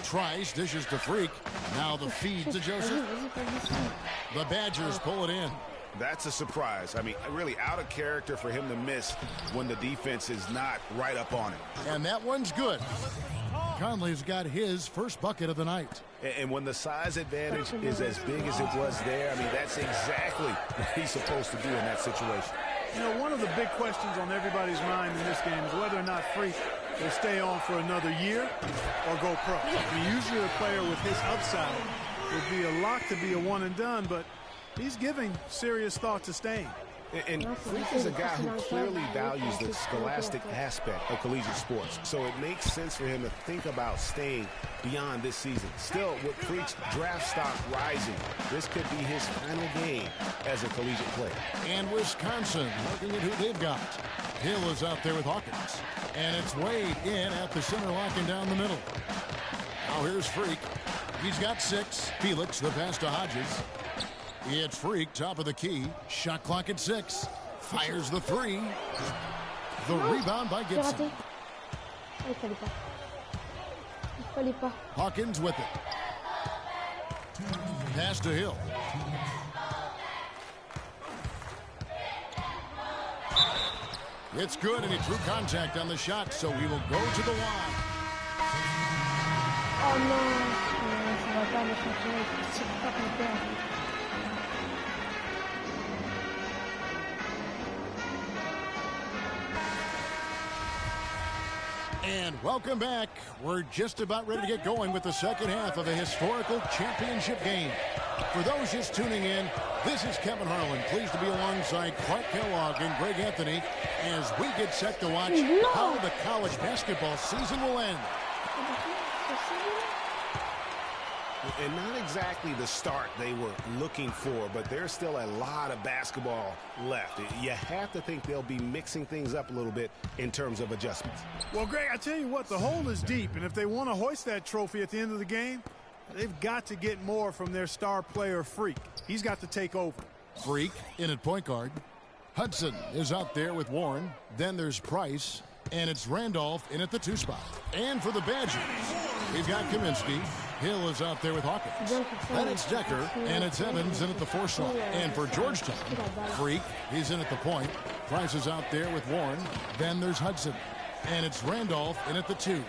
Tries, dishes to Freak. Now the feed to Joseph. The Badgers pull it in. That's a surprise. I mean, really out of character for him to miss when the defense is not right up on him. And that one's good. Conley's got his first bucket of the night. And when the size advantage is as big as it was there, I mean, that's exactly what he's supposed to do in that situation. You know, one of the big questions on everybody's mind in this game is whether or not Freak will stay on for another year or go pro. I mean, usually a player with his upside would be a lock to be a one and done, but he's giving serious thought to staying. And Freak is a guy who clearly values the scholastic aspect of collegiate sports, so it makes sense for him to think about staying beyond this season. Still, with Freak's draft stock rising, this could be his final game as a collegiate player. And Wisconsin looking at who they've got. Hill is out there with Hawkins. And it's Wade in at the center, locking down the middle. Now here's Freak. He's got 6. Felix, the pass to Hodges. It's Freak, top of the key. Shot clock at 6. Fires the 3. The rebound by Gibson. Hawkins with it. Pass to Hill. It's good, and he drew contact on the shot, so he will go to the line. Oh non, ça va pas le fonctionner, c'est pas qu'on perd. And welcome back. We're just about ready to get going with the second half of a historical championship game. For those just tuning in, this is Kevin Harlan, pleased to be alongside Clark Kellogg and Greg Anthony as we get set to watch how the college basketball season will end. And not exactly the start they were looking for, but there's still a lot of basketball left. You have to think they'll be mixing things up a little bit in terms of adjustments. Well, Greg, I tell you what, the hole is deep, and if they want to hoist that trophy at the end of the game, they've got to get more from their star player, Freak. He's got to take over. Freak in at point guard. Hudson is out there with Warren. Then there's Price, and it's Randolph in at the 2 spot. And for the Badgers, we've got Kaminsky. Hill is out there with Hawkins. Then it's Decker, and it's Evans in at the 4 slot. And for Georgetown, Freak, he's in at the point. Price is out there with Warren. Then there's Hudson, and it's Randolph in at the 2.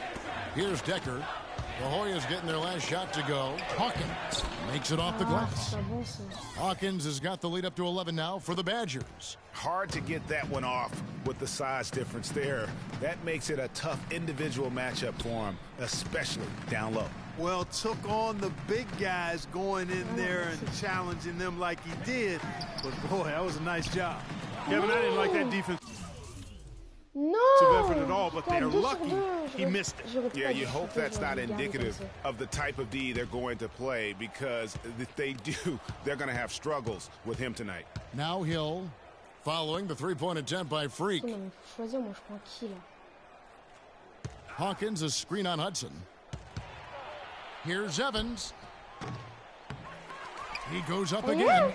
Here's Decker. The Hoyas getting their last shot to go. Hawkins makes it off the glass. Hawkins has got the lead up to 11 now for the Badgers. Hard to get that one off with the size difference there. That makes it a tough individual matchup for him, especially down low. Well, took on the big guys going in there and challenging them like he did. But, boy, that was a nice job. Kevin, I didn't like that defense. No! Effort at all, but they're lucky he missed it. Yeah, you hope that's not indicative of the type of D they're going to play, because if they do, they're going to have struggles with him tonight. Now Hill following the 3-point attempt by Freak. Hawkins, a screen on Hudson. Here's Evans. He goes up again.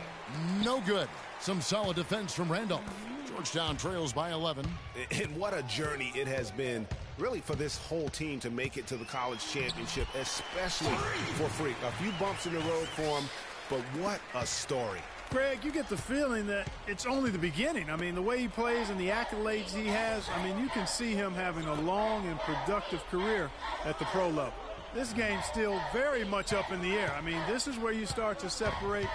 No good. Some solid defense from Randolph. Georgetown trails by 11. And what a journey it has been, really, for this whole team to make it to the college championship, especially for Freak. A few bumps in the road for him, but what a story. Greg, you get the feeling that it's only the beginning. I mean, the way he plays and the accolades he has, I mean, you can see him having a long and productive career at the pro level. This game's still very much up in the air. I mean, this is where you start to separate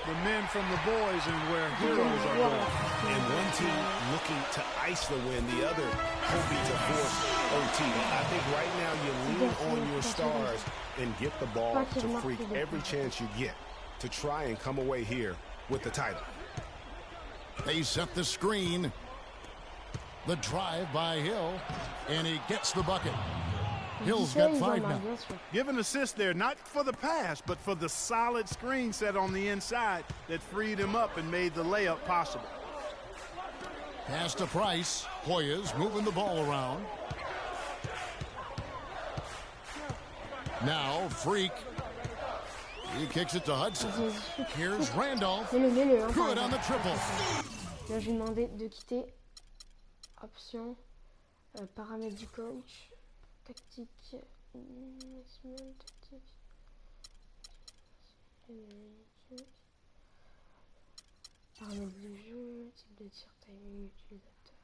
the men from the boys and where heroes are born. And one team looking to ice the win, the other hoping to force OT. I think right now you lean on your stars and get the ball to Freak every chance you get to try and come away here with the title. They set the screen. The drive by Hill, and he gets the bucket. Hill's got 5 now. Give an assist there, not for the pass, but for the solid screen set on the inside that freed him up and made the layup possible. Pass to Price. Hoyas moving the ball around. Now Freak. He kicks it to Hudson. Here's Randolph. Good on the triple. Là, je lui demandais de quitter. Option. Paramètres du coach. Tactique. Tactique. Paramètres du jeu. Type de tir, timing, utilisateur.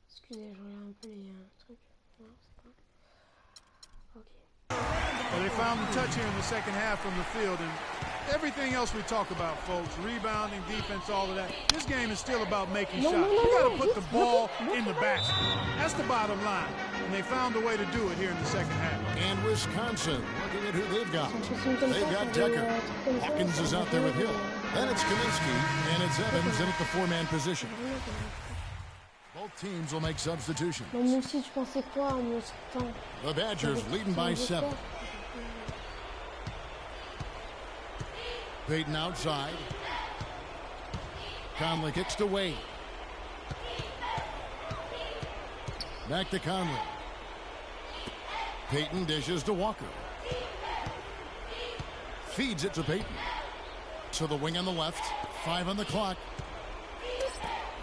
Excusez, je regarde un peu les trucs. Non, c'est pas. Ok. Well, they found the touch here in the second half from the field, and everything else we talk about, folks, rebounding, defense, all of that, this game is still about making shots. You got to put the ball in the basket. That's the bottom line, and they found a way to do it here in the second half. And Wisconsin, looking at who they've got. They've got Decker. Hawkins is out there with Hill. Then it's Kaminsky, and it's Evans in at the four-man position. Both teams will make substitutions. The Badgers leading by 7. Payton outside. Conley kicks to Wade. Back to Conley. Payton dishes to Walker. Feeds it to Payton. To the wing on the left. 5 on the clock.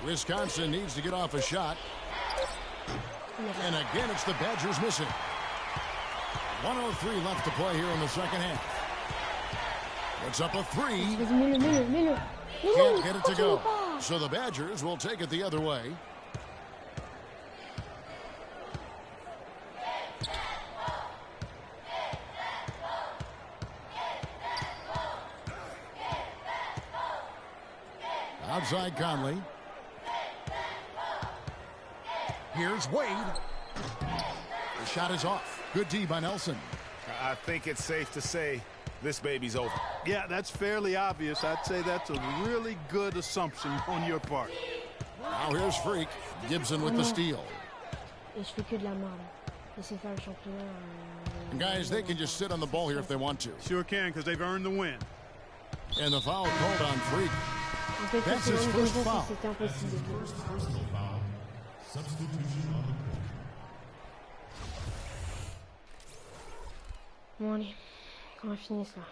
Wisconsin needs to get off a shot. And again, it's the Badgers missing. 1:03 left to play here in the second half. It's up a 3. Can't get it to go. So the Badgers will take it the other way. Outside Conley. Here's Wade. The shot is off. Good D by Nelson. I think it's safe to say this baby's over. Yeah, that's fairly obvious. I'd say that's a really good assumption on your part. Now here's Freak. Gibson with the steal. Guys, they can just sit on the ball here if they want to. Sure can, because they've earned the win. And the foul called on Freak. That's his first foul. That's his first personal foul. Substitution on the court. Bon allez, on va finir ça.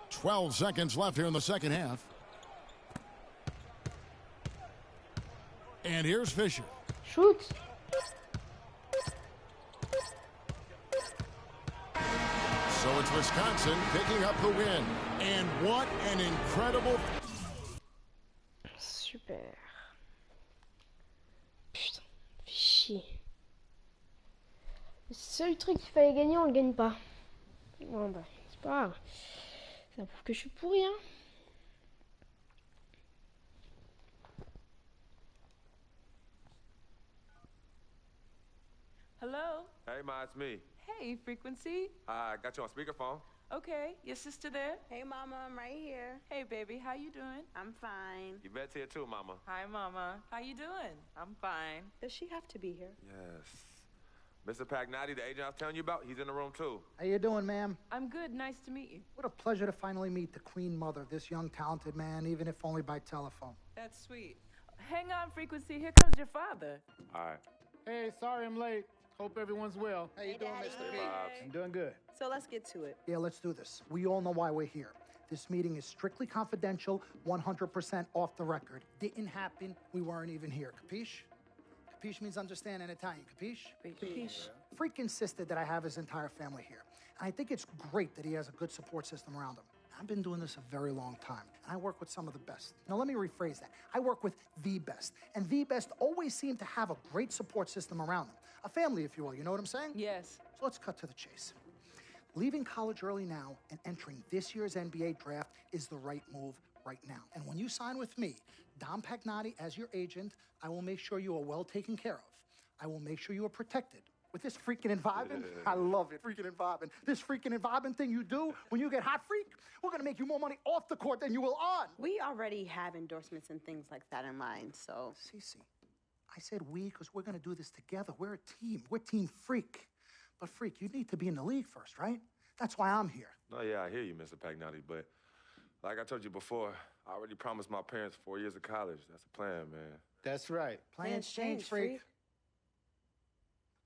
.12 seconds left here in the second half. And here's Fisher. Shoot! So it's Wisconsin picking up the win. And what an incredible... Super. Putain, fais chier. Le seul truc qu'il fallait gagner, on le gagne pas. Bon bah, c'est pas grave. Ça prouve que je suis pourri, hein. Hello? Hey, Ma, it's me. Hey, Frequency. I got you on speakerphone. Okay, your sister there? Hey, Mama, I'm right here. Hey, baby, how you doing? I'm fine. Yvette's here too, Mama. Hi, Mama. How you doing? I'm fine. Does she have to be here? Yes. Mr. Pagnotti, the agent I was telling you about, he's in the room too. How you doing, ma'am? I'm good. Nice to meet you. What a pleasure to finally meet the queen mother of this young, talented man, even if only by telephone. That's sweet. Hang on, Frequency. Here comes your father. All right. Hey, sorry I'm late. Hope everyone's well. How you doing, Mr. Pete? I'm doing good. So let's get to it. Yeah, let's do this. We all know why we're here. This meeting is strictly confidential, 100% off the record. Didn't happen. We weren't even here. Capiche? Capiche means understand in Italian. Capiche? Capiche. Freak insisted that I have his entire family here. And I think it's great that he has a good support system around him. I've been doing this a very long time, and I work with some of the best. Now, let me rephrase that. I work with the best, and the best always seem to have a great support system around them. A family, if you will, you know what I'm saying? Yes. So let's cut to the chase. Leaving college early now and entering this year's NBA draft is the right move right now. And when you sign with me, Dom Pagnotti, as your agent, I will make sure you are well taken care of. I will make sure you are protected. With this freaking and vibing, I love it, freaking and vibing. This freaking and vibing thing you do when you get hot, freak, we're gonna make you more money off the court than you will on. We already have endorsements and things like that in mind, so. Cece, I said we because we're gonna do this together. We're a team. We're Team Freak. But Freak, you need to be in the league first, right? That's why I'm here. No, yeah, I hear you, Mr. Pagnotti, but like I told you before, I already promised my parents 4 years of college. That's the plan, man. That's right. Plans change, freak.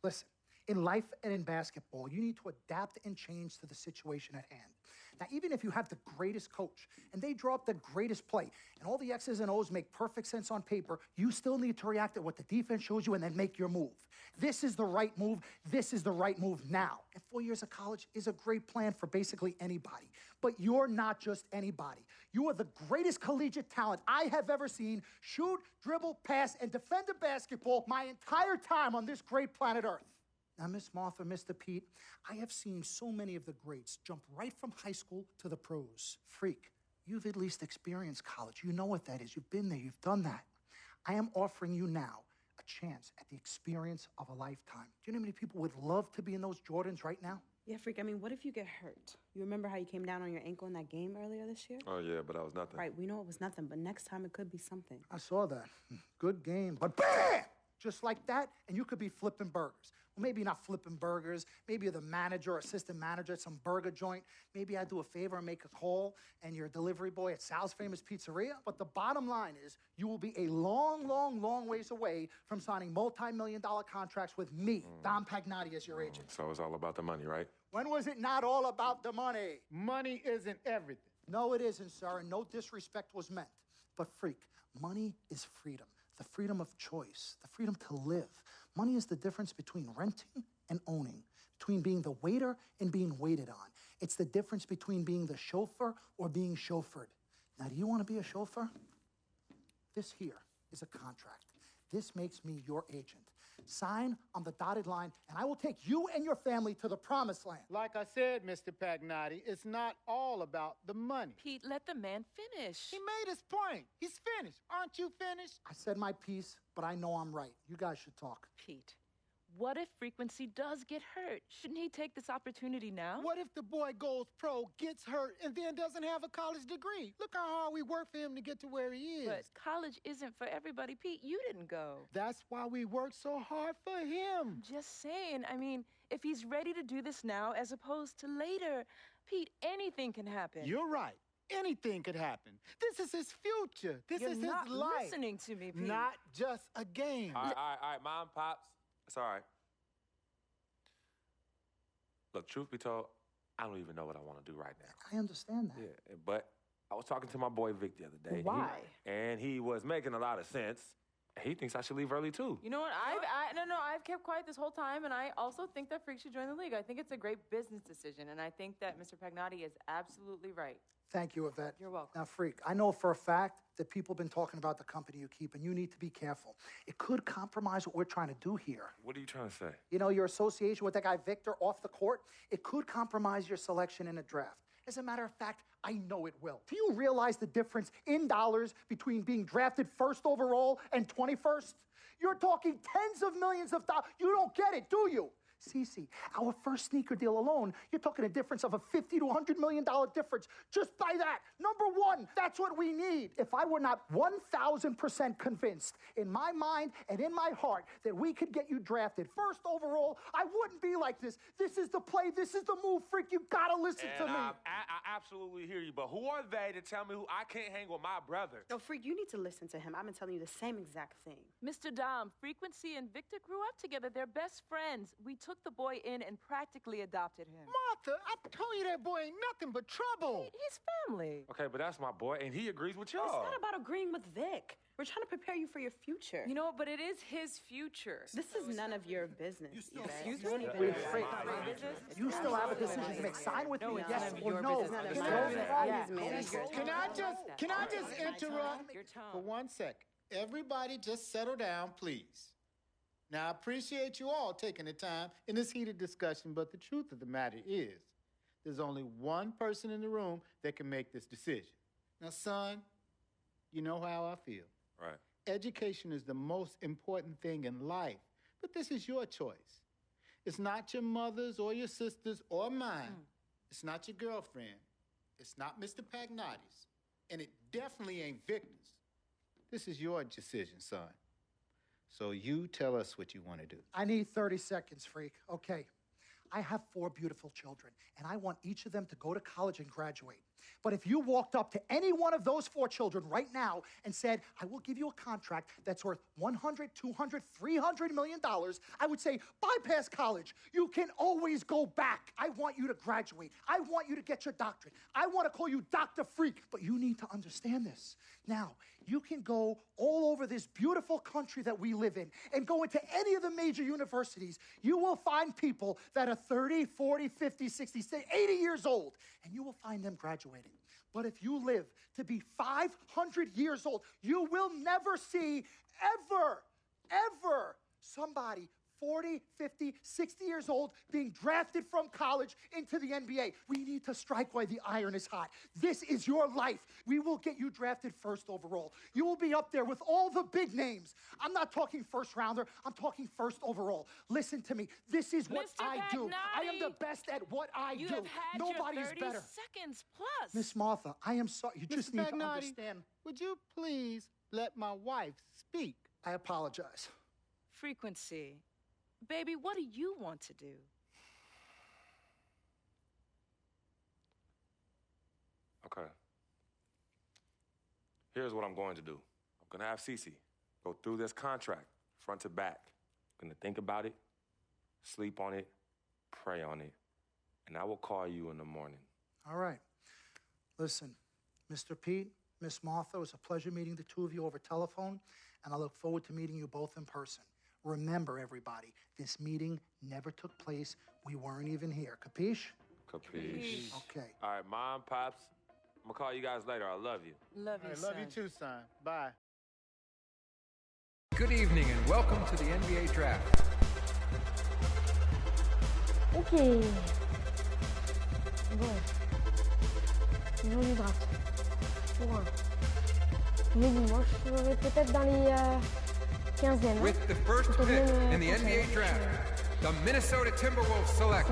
Listen, In life and in basketball, you need to adapt and change to the situation at hand. Now, even if you have the greatest coach and they draw up the greatest play and all the X's and O's make perfect sense on paper, you still need to react to what the defense shows you and then make your move. This is the right move. This is the right move now. And 4 years of college is a great plan for basically anybody. But you're not just anybody. You are the greatest collegiate talent I have ever seen shoot, dribble, pass, and defend a basketball my entire time on this great planet Earth. Now, Miss Martha, Mr. Pete, I have seen so many of the greats jump right from high school to the pros. Freak, you've at least experienced college. You know what that is. You've been there. You've done that. I am offering you now a chance at the experience of a lifetime. Do you know how many people would love to be in those Jordans right now? Yeah, Freak, I mean, what if you get hurt? You remember how you came down on your ankle in that game earlier this year? Oh, yeah, but that was nothing. Right, we know it was nothing, but next time it could be something. I saw that. Good game. But bam! Just like that, and you could be flipping burgers. Well, maybe not flipping burgers. Maybe you're the manager or assistant manager at some burger joint. Maybe I do a favor and make a call, and you're a delivery boy at Sal's Famous Pizzeria. But the bottom line is you will be a long, long, long ways away from signing multi-million-dollar contracts with me, Dom Pagnotti, as your agent. So it's all about the money, right? When was it not all about the money? Money isn't everything. No, it isn't, sir, and no disrespect was meant. But, Freak, money is freedom. The freedom of choice, the freedom to live. Money is the difference between renting and owning, between being the waiter and being waited on. It's the difference between being the chauffeur or being chauffeured. Now, do you want to be a chauffeur? This here is a contract. This makes me your agent. Sign on the dotted line, and I will take you and your family to the promised land. Like I said, Mr. Pagnotti, it's not all about the money. Pete, let the man finish. He made his point. He's finished. Aren't you finished? I said my piece, but I know I'm right. You guys should talk. Pete, what if Frequency does get hurt? Shouldn't he take this opportunity now? What if the boy goes pro, gets hurt, and then doesn't have a college degree? Look how hard we work for him to get to where he is. But college isn't for everybody, Pete. You didn't go. That's why we work so hard for him. Just saying. I mean, if he's ready to do this now as opposed to later, Pete, anything can happen. You're right. Anything could happen. This is his future. This You're is not his life. listening to me, Pete. Not just a game. All right, Mom, Pops. It's all right. Look, truth be told, I don't even know what I want to do right now. I understand that. Yeah, but I was talking to my boy Vic the other day. Why? And he was making a lot of sense. He thinks I should leave early, too. You know what? I've kept quiet this whole time, and I also think that Freak should join the league. I think it's a great business decision, and I think that Mr. Pagnotti is absolutely right. Thank you, Yvette. You're welcome. Now, Freak, I know for a fact that people have been talking about the company you keep, and you need to be careful. It could compromise what we're trying to do here. What are you trying to say? You know, your association with that guy Victor off the court, it could compromise your selection in a draft. As a matter of fact, I know it will. Do you realize the difference in dollars between being drafted first overall and 21st? You're talking tens of millions of dollars. You don't get it, do you? Cece, our first sneaker deal alone, you're talking a difference of a $50 to $100 million difference just by that. Number one, that's what we need. If I were not 1,000% convinced in my mind and in my heart that we could get you drafted first overall, I wouldn't be like this. This is the play. This is the move, Freak. You gotta listen to me. I absolutely hear you, but who are they to tell me who I can't hang with my brother? No, Freak, you need to listen to him. I've been telling you the same exact thing. Mr. Dom, Frequency and Victor grew up together. They're best friends. We took the boy in and practically adopted him. Martha, I told you that boy ain't nothing but trouble. He's family. Okay, but that's my boy, and he agrees with y'all. It's not about agreeing with Vic. We're trying to prepare you for your future. You know, but it is his future. This is none of your business. Excuse Don't me? even Wait, know Freak, why. you still have a decision to make. Sign with me, yes none of or your no. business. None of It's your your business. fault. Yeah, Can I just interrupt Your tone. for 1 second? Everybody just settle down, please. Now, I appreciate you all taking the time in this heated discussion, but the truth of the matter is there's only one person in the room that can make this decision. Now, son, you know how I feel. Right. Education is the most important thing in life, but this is your choice. It's not your mother's or your sister's or mine. It's not your girlfriend. It's not Mr. Pagnotti's. And it definitely ain't Victor's. This is your decision, son. So you tell us what you want to do. I need 30 seconds, Freak. Okay. I have 4 beautiful children, and I want each of them to go to college and graduate. But if you walked up to any one of those 4 children right now and said, I will give you a contract that's worth $100, $200, $300 million, I would say, bypass college. You can always go back. I want you to graduate. I want you to get your doctorate. I want to call you Dr. Freak, but you need to understand this. Now, you can go all over this beautiful country that we live in and go into any of the major universities. You will find people that are 30, 40, 50, 60, 80 years old, and you will find them graduating. But if you live to be 500 years old, you will never see ever somebody 40, 50, 60 years old being drafted from college into the NBA. We need to strike while the iron is hot. This is your life. We will get you drafted first overall. You will be up there with all the big names. I'm not talking first rounder. I'm talking first overall. Listen to me. This is what I do. I am the best at what I do. Nobody is better. Seconds plus. Miss Martha, I am sorry. You just need to understand. Would you please let my wife speak? I apologize. Frequency. Baby, what do you want to do? Okay. Here's what I'm going to do. I'm going to have Cece go through this contract front to back. I'm going to think about it, sleep on it, pray on it, and I will call you in the morning. All right. Listen, Mr. Pete, Miss Martha, it was a pleasure meeting the two of you over telephone, and I look forward to meeting you both in person. Remember, everybody, this meeting never took place. We weren't even here. Capiche? Capiche. Okay. All right, Mom, Pops, I'm going to call you guys later. I love you. Love you, son. Love you too, son. Bye. Good evening and welcome to the NBA Draft. Ok. Bon. Jour du draft. Pour un. Mais dimanche, je serai peut-être dans les 15e. With the first pick in the NBA Draft, the Minnesota Timberwolves select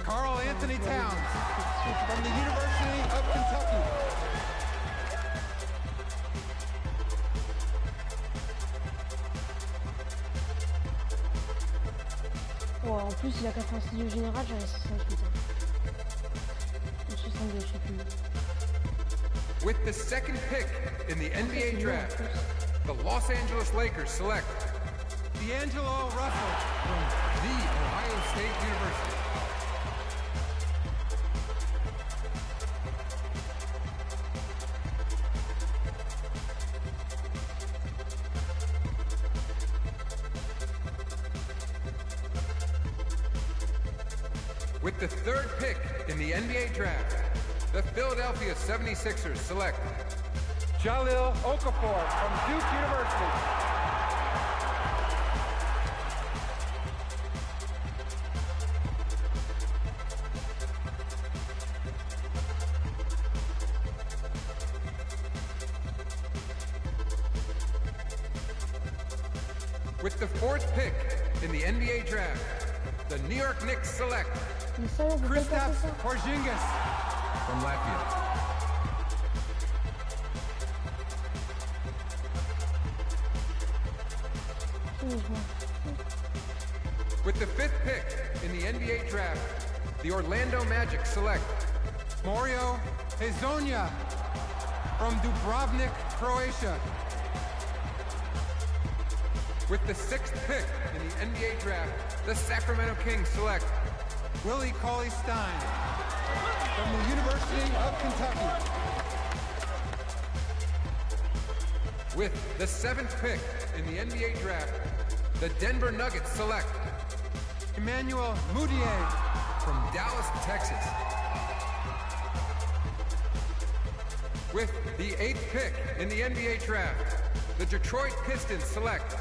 Karl Anthony Towns from the University of Kentucky. Oh, en plus, il a 86 au général, j'en ai 68. Ou 62, je sais plus. With the second pick in the NBA Draft, the Los Angeles Lakers select D'Angelo Russell from The Ohio State University. With the third pick in the NBA Draft, the Philadelphia 76ers select Jahlil Okafor from Duke University. With the fourth pick in the NBA Draft, the New York Knicks select Kristaps Porzingis from Latvia. With the fifth pick in the NBA Draft, the Orlando Magic select Mario Hezonja from Dubrovnik, Croatia. With the sixth pick in the NBA Draft, the Sacramento Kings select Willie Cauley-Stein from the University of Kentucky. With the seventh pick in the NBA Draft, the Denver Nuggets select Emmanuel Mudiay from Dallas, Texas. With the eighth pick in the NBA Draft, the Detroit Pistons select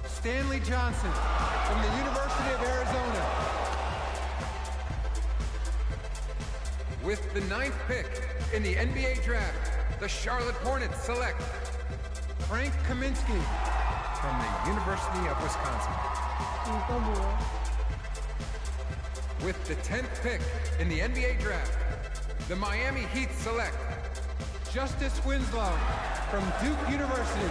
Stanley Johnson from the University of Arizona. With the ninth pick in the NBA Draft, the Charlotte Hornets select Frank Kaminsky from the University of Wisconsin. With the 10th pick in the NBA Draft, the Miami Heat select Justice Winslow from Duke University.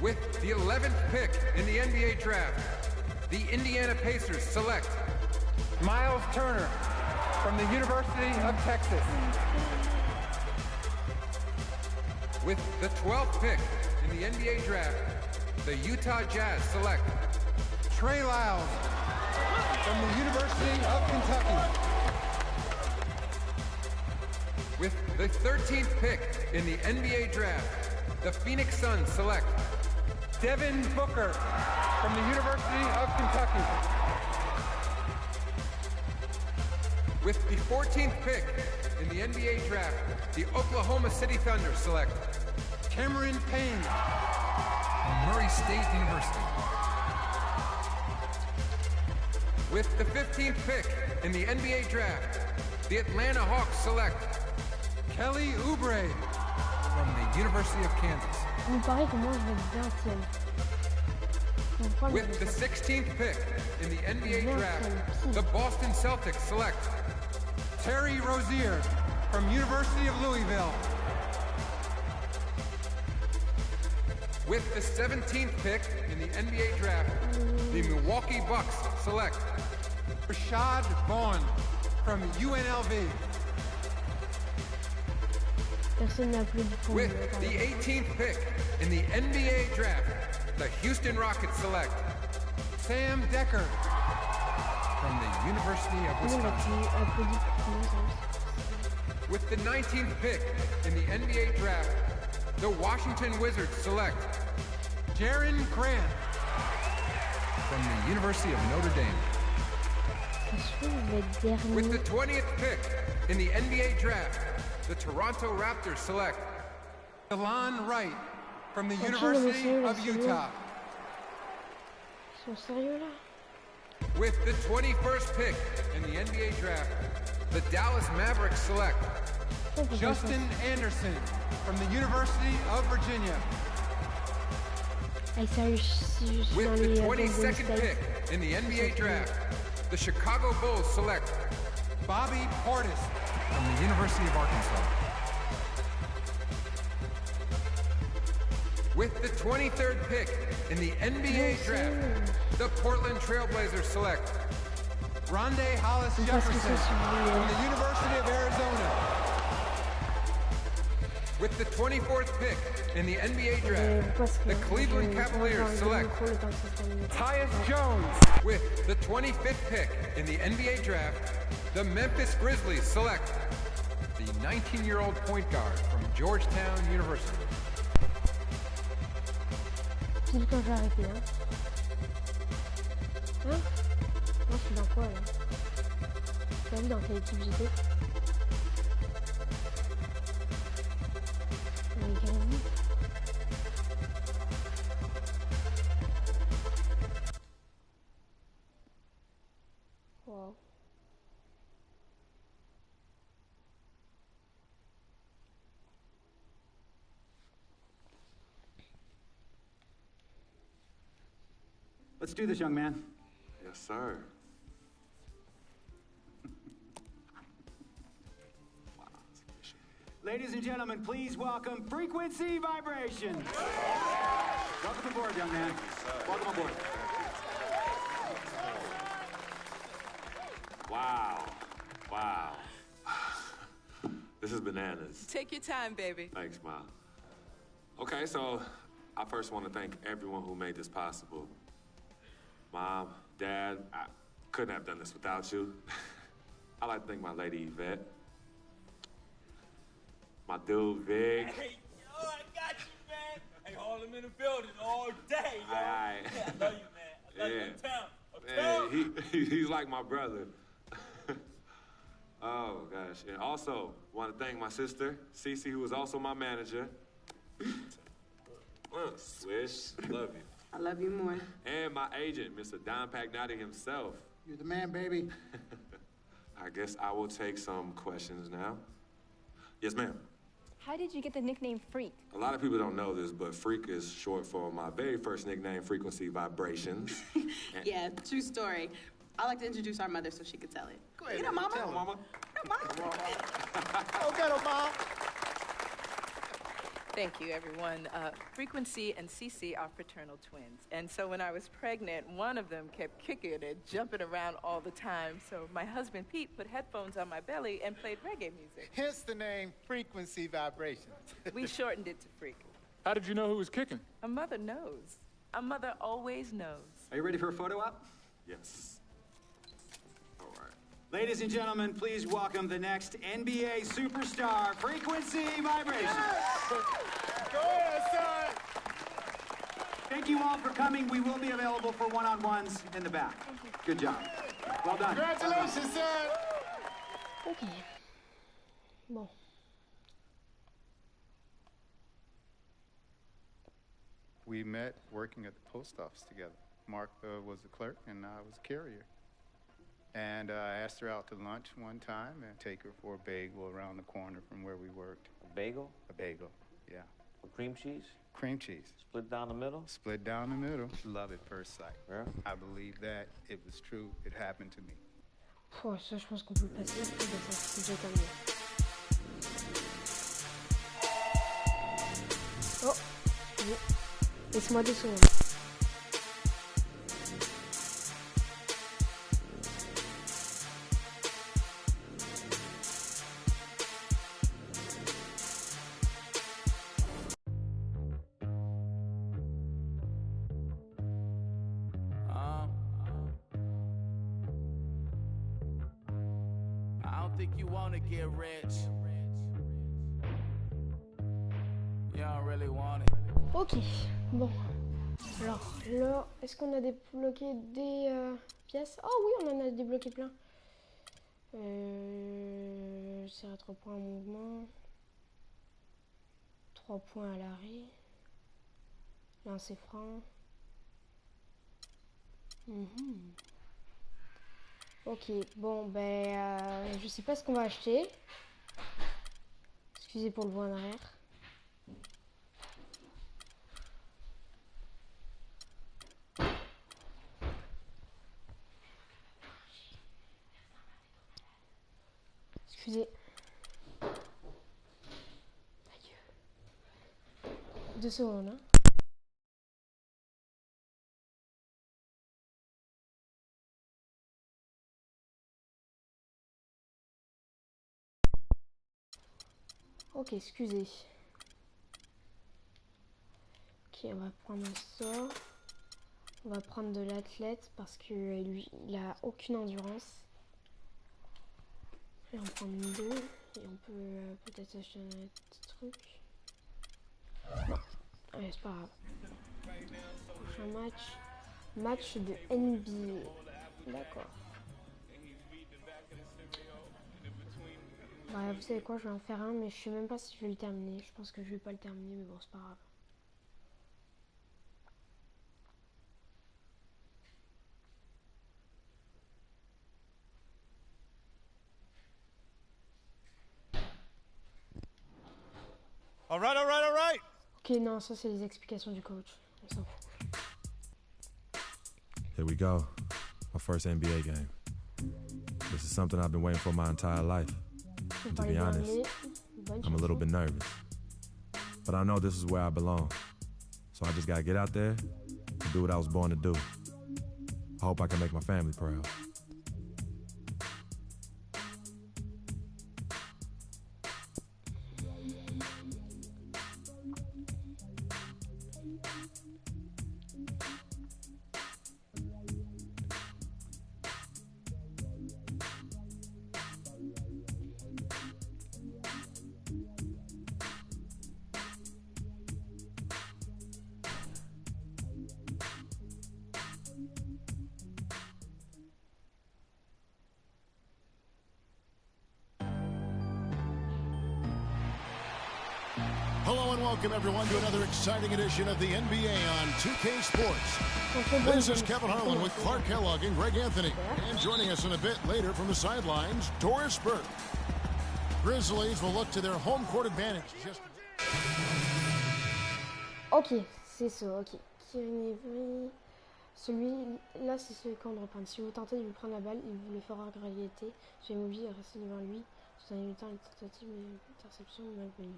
With the 11th pick in the NBA Draft, the Indiana Pacers select Miles Turner from the University of Texas. With the 12th pick in the NBA draft, the Utah Jazz select Trey Lyles from the University of Kentucky. With the 13th pick in the NBA draft, the Phoenix Suns select Devin Booker from the University of Kentucky. With the 14th pick in the NBA draft, the Oklahoma City Thunder select Cameron Payne from Murray State University. With the 15th pick in the NBA draft, the Atlanta Hawks select Kelly Oubre from the University of Kansas. With the 16th pick in the NBA draft, the Boston Celtics select Terry Rozier from University of Louisville. With the 17th pick in the NBA draft, the Milwaukee Bucks select Rashad Vaughn from UNLV. With the 18th pick in the NBA draft, the Houston Rockets select Sam Decker from the University of Wisconsin. With the 19th pick in the NBA draft, the Washington Wizards select Jaren Grant from the University of Notre Dame. With the 20th pick in the NBA draft, the Toronto Raptors select Delon Wright from the University of Utah. With the 21st pick in the NBA draft, the Dallas Mavericks select Justin Anderson from the University of Virginia. With the 22nd pick in the NBA draft, the Chicago Bulls select Bobby Portis from the University of Arkansas. With the 23rd pick in the NBA draft, the Portland Trailblazers select Rondae Hollis Jefferson from the University of Arizona. With the 24th pick in the NBA draft, the Cleveland Cavaliers select Tyus Jones. With the 25th pick in the NBA draft, the Memphis Grizzlies select the 19-year-old point guard from Georgetown University. Pile quand j'ai arrêté, hein. Hein? Moi, je suis dans quoi, là? Tu as vu dans quelle équipe j'étais? Wow. Let's do this, young man. Yes, sir. Ladies and gentlemen, please welcome Frequency Vibration. Welcome aboard, young man. Welcome aboard. Wow. Wow. This is bananas. Take your time, baby. Thanks, Mom. Okay, so I first want to thank everyone who made this possible. Mom, Dad, I couldn't have done this without you. I'd like to thank my lady Yvette. My dude, Vig. Hey, yo, I got you, man. Hey, Harlem in the building all day, yo. Aye. Yeah, I love you, man. I love you in town. He's like my brother. Oh, gosh. And also, want to thank my sister, Cece, who is also my manager. Swish, love you. I love you more. And my agent, Mr. Don Pagnotti himself. You're the man, baby. I guess I will take some questions now. Yes, ma'am. How did you get the nickname Freak? A lot of people don't know this, but Freak is short for my very first nickname, Frequency Vibrations. Yeah, true story. I like to introduce our mother so she could tell it. Go ahead. You know, Mama. Tell Mama. Mama. Go get her, Mom. Thank you, everyone. Frequency and Cece are fraternal twins. And so when I was pregnant, one of them kept kicking and jumping around all the time. So my husband, Pete, put headphones on my belly and played reggae music. Hence the name Frequency Vibrations. We shortened it to Freak. How did you know who was kicking? A mother knows. A mother always knows. Are you ready for a photo op? Yes. All right. Ladies and gentlemen, please welcome the next NBA superstar, Frequency Vibrations. Go ahead, son. Thank you all for coming. We will be available for one-on-ones in the back. Good job. Well done. Congratulations, son. Ok. Bon. We met working at the post office together. Mark was a clerk and I was a carrier. And I asked her out to lunch one time and take her for a bagel around the corner from where we worked. A bagel? A bagel, yeah. With cream cheese? Cream cheese. Split down the middle? Split down the middle. Love at first sight. Yeah. I believe that it was true. It happened to me. Oh, ça, je pense qu'on peut le passer. Après, ça, c'est déjà terminé. Oh, oui. Laisse-moi 2 secondes. I don't think you want to get rich. You don't really want it. Ok, bon. Alors là, est-ce qu'on a débloqué des pièces? Oh oui, on en a débloqué plein. C'est 3 points en mouvement. 3 points à l'arrêt. Lancer franc. Ok, bon, ben, je sais pas ce qu'on va acheter. Excusez pour le voix en arrière. Excusez. 2 secondes, hein. Ok, excusez. Ok, on va prendre ça. On va prendre de l'athlète parce que lui, il a aucune endurance. Et on prend 2 et on peut peut-être acheter un petit truc. Non, allez, c'est pas grave. Prochain match. Match de NBA. D'accord. Bah, vous savez quoi, je vais en faire un, mais je sais même pas si je vais le terminer. Je pense que je vais pas le terminer, mais bon, c'est pas grave. All right, all right, all right. Ok, non, ça c'est les explications du coach. On s'en fout. Here we go. My first NBA game. This is something I've been waiting for my entire life. And to be honest, I'm a little bit nervous. But I know this is where I belong. So I just gotta get out there and do what I was born to do. I hope I can make my family proud. Hello and welcome everyone to another exciting edition of the NBA on 2K Sports. This is Kevin Harlan with Clark Kellogg and Greg Anthony. And joining us in a bit later from the sidelines, Doris Burke. Grizzlies will look to their home court advantage. Ok, c'est ça, ok. Kieran Avery. Celui-là, c'est celui qu'on doit prendre. Si vous tentez de lui prendre la balle, il vous le fera graviter. Soyez mobile et restez devant lui. Tout en évitant les tentatives d'interception malvenues.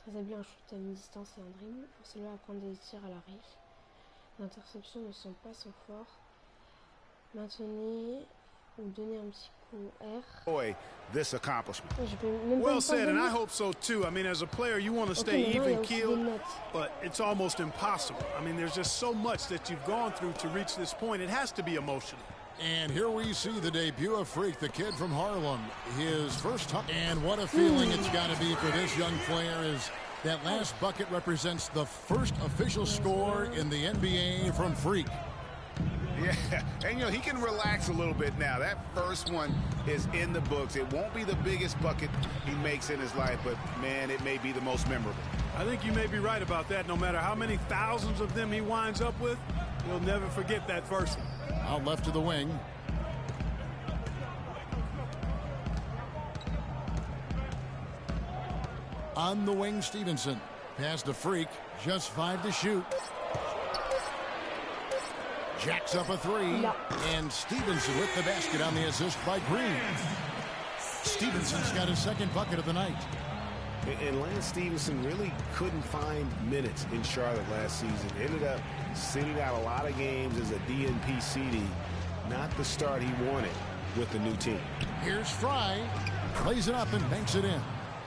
rétablir un shoot à mi-distance et un dribble. Forcez-le à prendre des tirs à l'arrêt. L'interception ne sont pas son fort. Maintenez ou donnez un petit coup R. Boy, this accomplishment. Well said, and I hope so too. I mean, as a player, you want to stay even-keeled, but it's almost impossible. I mean, there's just so much that you've gone through to reach this point. It has to be emotional. And here we see the debut of Freak, the kid from Harlem. His first time. And what a feeling it's got to be for this young player is that last bucket represents the first official score in the NBA from Freak. Yeah, and he can relax a little bit now. That first one is in the books. It won't be the biggest bucket he makes in his life, but man, it may be the most memorable. I think you may be right about that. No matter how many thousands of them he winds up with, he'll never forget that first one. Out left to the wing. On the wing, Stevenson. Pass to Freak. Just 5 to shoot. Jacks up a 3. And Stevenson with the basket on the assist by Green. Stevenson's got his second bucket of the night. And Lance Stevenson really couldn't find minutes in Charlotte last season. Ended up sitting out a lot of games as a DNP CD. Not the start he wanted with the new team. Here's Fry. Plays it up and banks it in.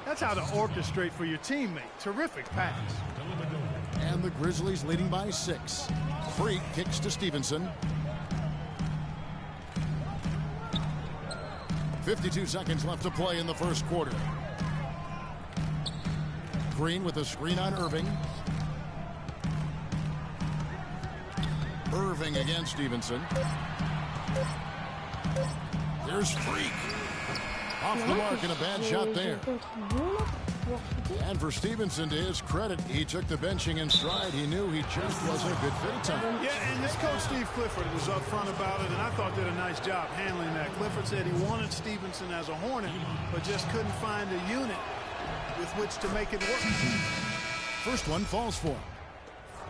That's how to orchestrate for your teammate. Terrific pass. And the Grizzlies leading by 6. Freak kicks to Stevenson. 52 seconds left to play in the first quarter. Green with a screen on Irving. Irving against Stevenson. There's Freak. Off the mark and a bad shot there. And for Stevenson, to his credit, he took the benching in stride. He knew he just wasn't a good fit at times. Yeah, and this coach, Steve Clifford, was upfront about it, and I thought did a nice job handling that. Clifford said he wanted Stevenson as a Hornet, but just couldn't find a unit with which to make it work. First one falls for him.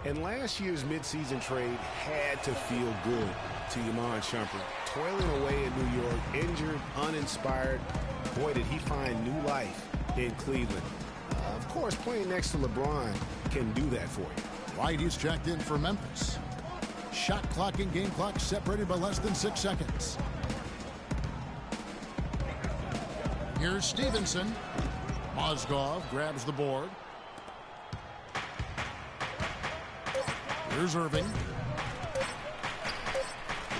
And last year's midseason trade had to feel good to Iman Shumpert. Toiling away in New York, injured, uninspired. Boy, did he find new life in Cleveland. Of course, playing next to LeBron can do that for you. White, he's checked in for Memphis. Shot clock and game clock separated by less than 6 seconds. Here's Stevenson. Mozgov grabs the board. Here's Irving.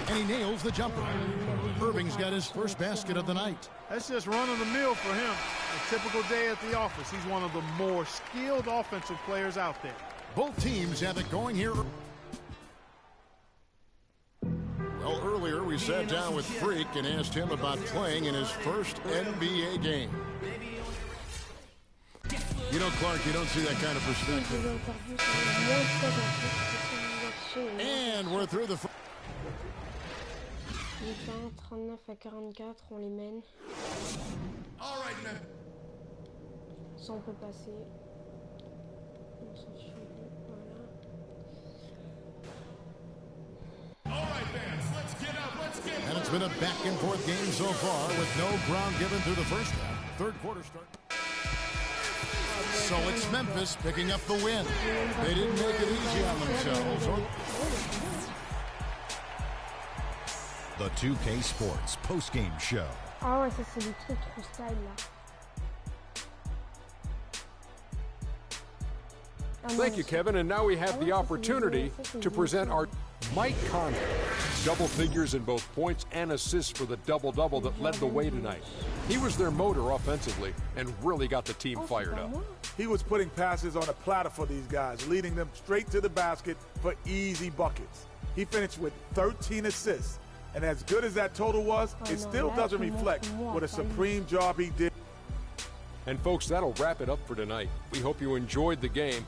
And he nails the jumper. Irving's got his first basket of the night. That's just run-of-the-mill for him. A typical day at the office. He's one of the more skilled offensive players out there. Both teams have it going here. Well, earlier we sat down with Freak and asked him about playing in his first NBA game. You know, Clark, you don't see that kind of perspective. And we're through the... 39 à 44, on les mène. Ça, on peut passer. On s'en suit, And it's been a back-and-forth game so far with no ground given through the first half. Third quarter start. So it's Memphis picking up the win. They didn't make it easy on themselves. The 2K Sports post-game show. Ah ouais, ça c'est des trucs trop style là. Thank you, Kevin. And now we have the opportunity to present our Mike Conley. Double figures in both points and assists for the double-double that led the way tonight. He was their motor offensively and really got the team fired up. He was putting passes on a platter for these guys, leading them straight to the basket for easy buckets. He finished with 13 assists. And as good as that total was, it still doesn't reflect what a supreme job he did. And folks, that'll wrap it up for tonight. We hope you enjoyed the game.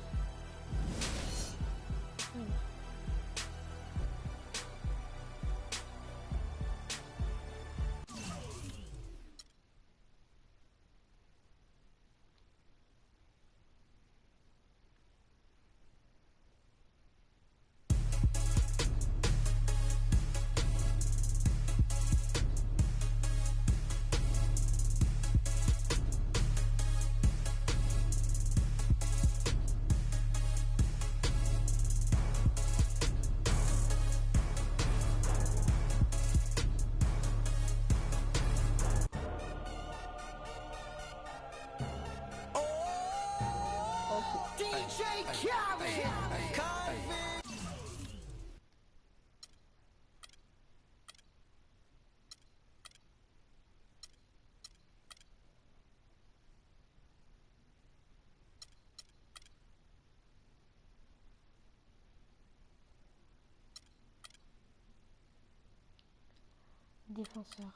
Défenseur.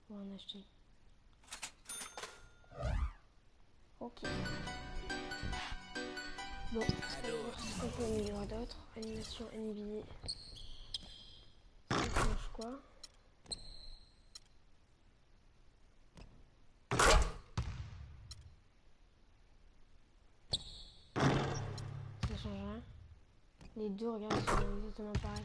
On va en acheter. Ok. Bon, on peut améliorer d'autres. Animation NBA. Ça change quoi? Ça change rien. Les deux, regarde, sont exactement pareils.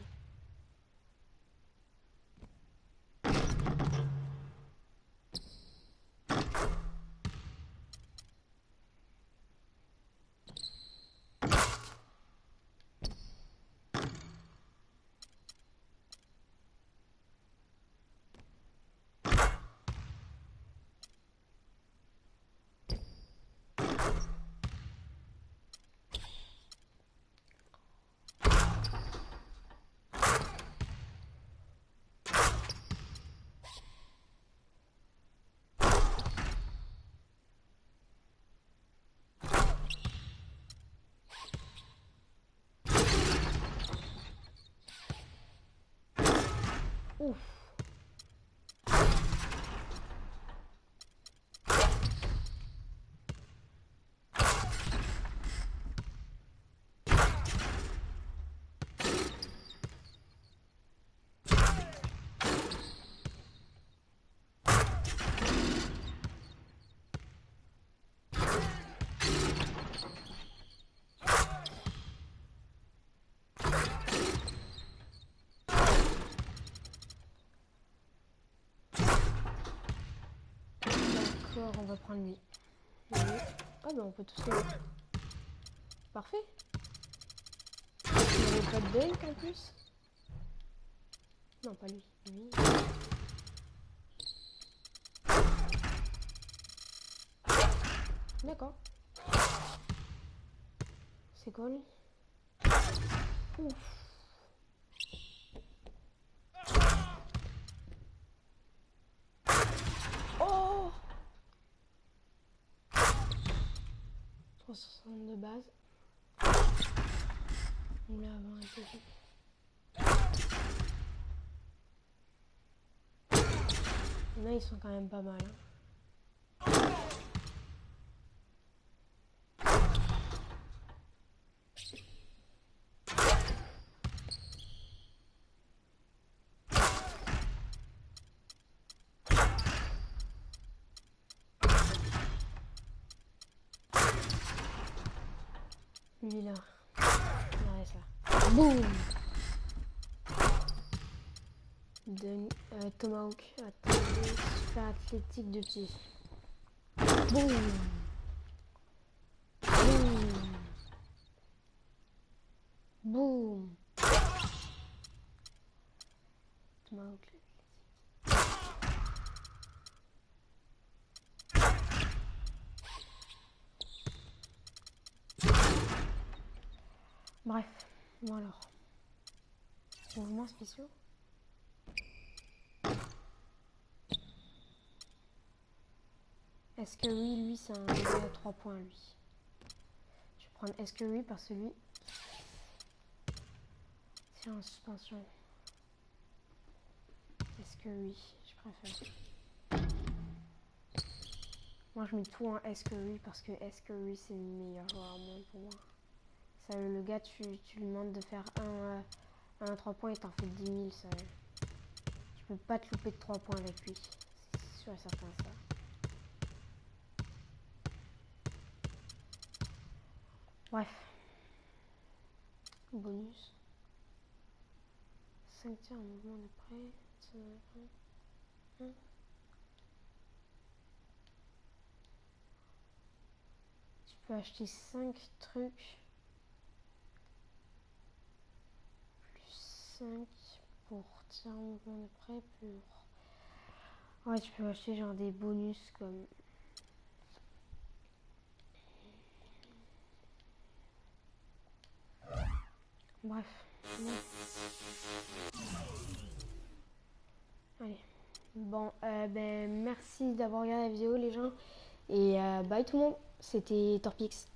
Ouf. On va prendre lui. Ah ben on peut tous les mettre. Parfait. Il n'y avait pas de dunk en plus. Non, pas lui. Lui. D'accord. C'est quoi lui? Ouf. Oh, 360 de base. On voulait avoir un peu. Là, ils sont quand même pas mal. Hein. Lui là. Ouais, ça. Boum. Tomahawk. Attendez. Super athlétique de pied. Boum. Boum. Boum. Tomahawk. Bref, bon alors. Mouvements spéciaux. Est-ce que lui c'est un gars à 3 points lui. Je vais prendre est-ce que lui parce que lui c'est en suspension. Est-ce que lui, je préfère. Moi je mets tout en est-ce que lui parce que est-ce que lui c'est le meilleur joueur au monde pour moi. Ça, le gars, tu lui demandes de faire un 3 points et t'en fais 10 000. Ça, tu peux pas te louper de 3 points avec lui. C'est sûr et certain ça. Bref. Bonus. 5 tirs en mouvement de près. Tu peux acheter 5 trucs. 5 pour tirer en mouvement de près pour... Ouais, tu peux acheter genre des bonus comme... Bref. Allez. Bon, ben merci d'avoir regardé la vidéo les gens. Et bye tout le monde. C'était Torpix.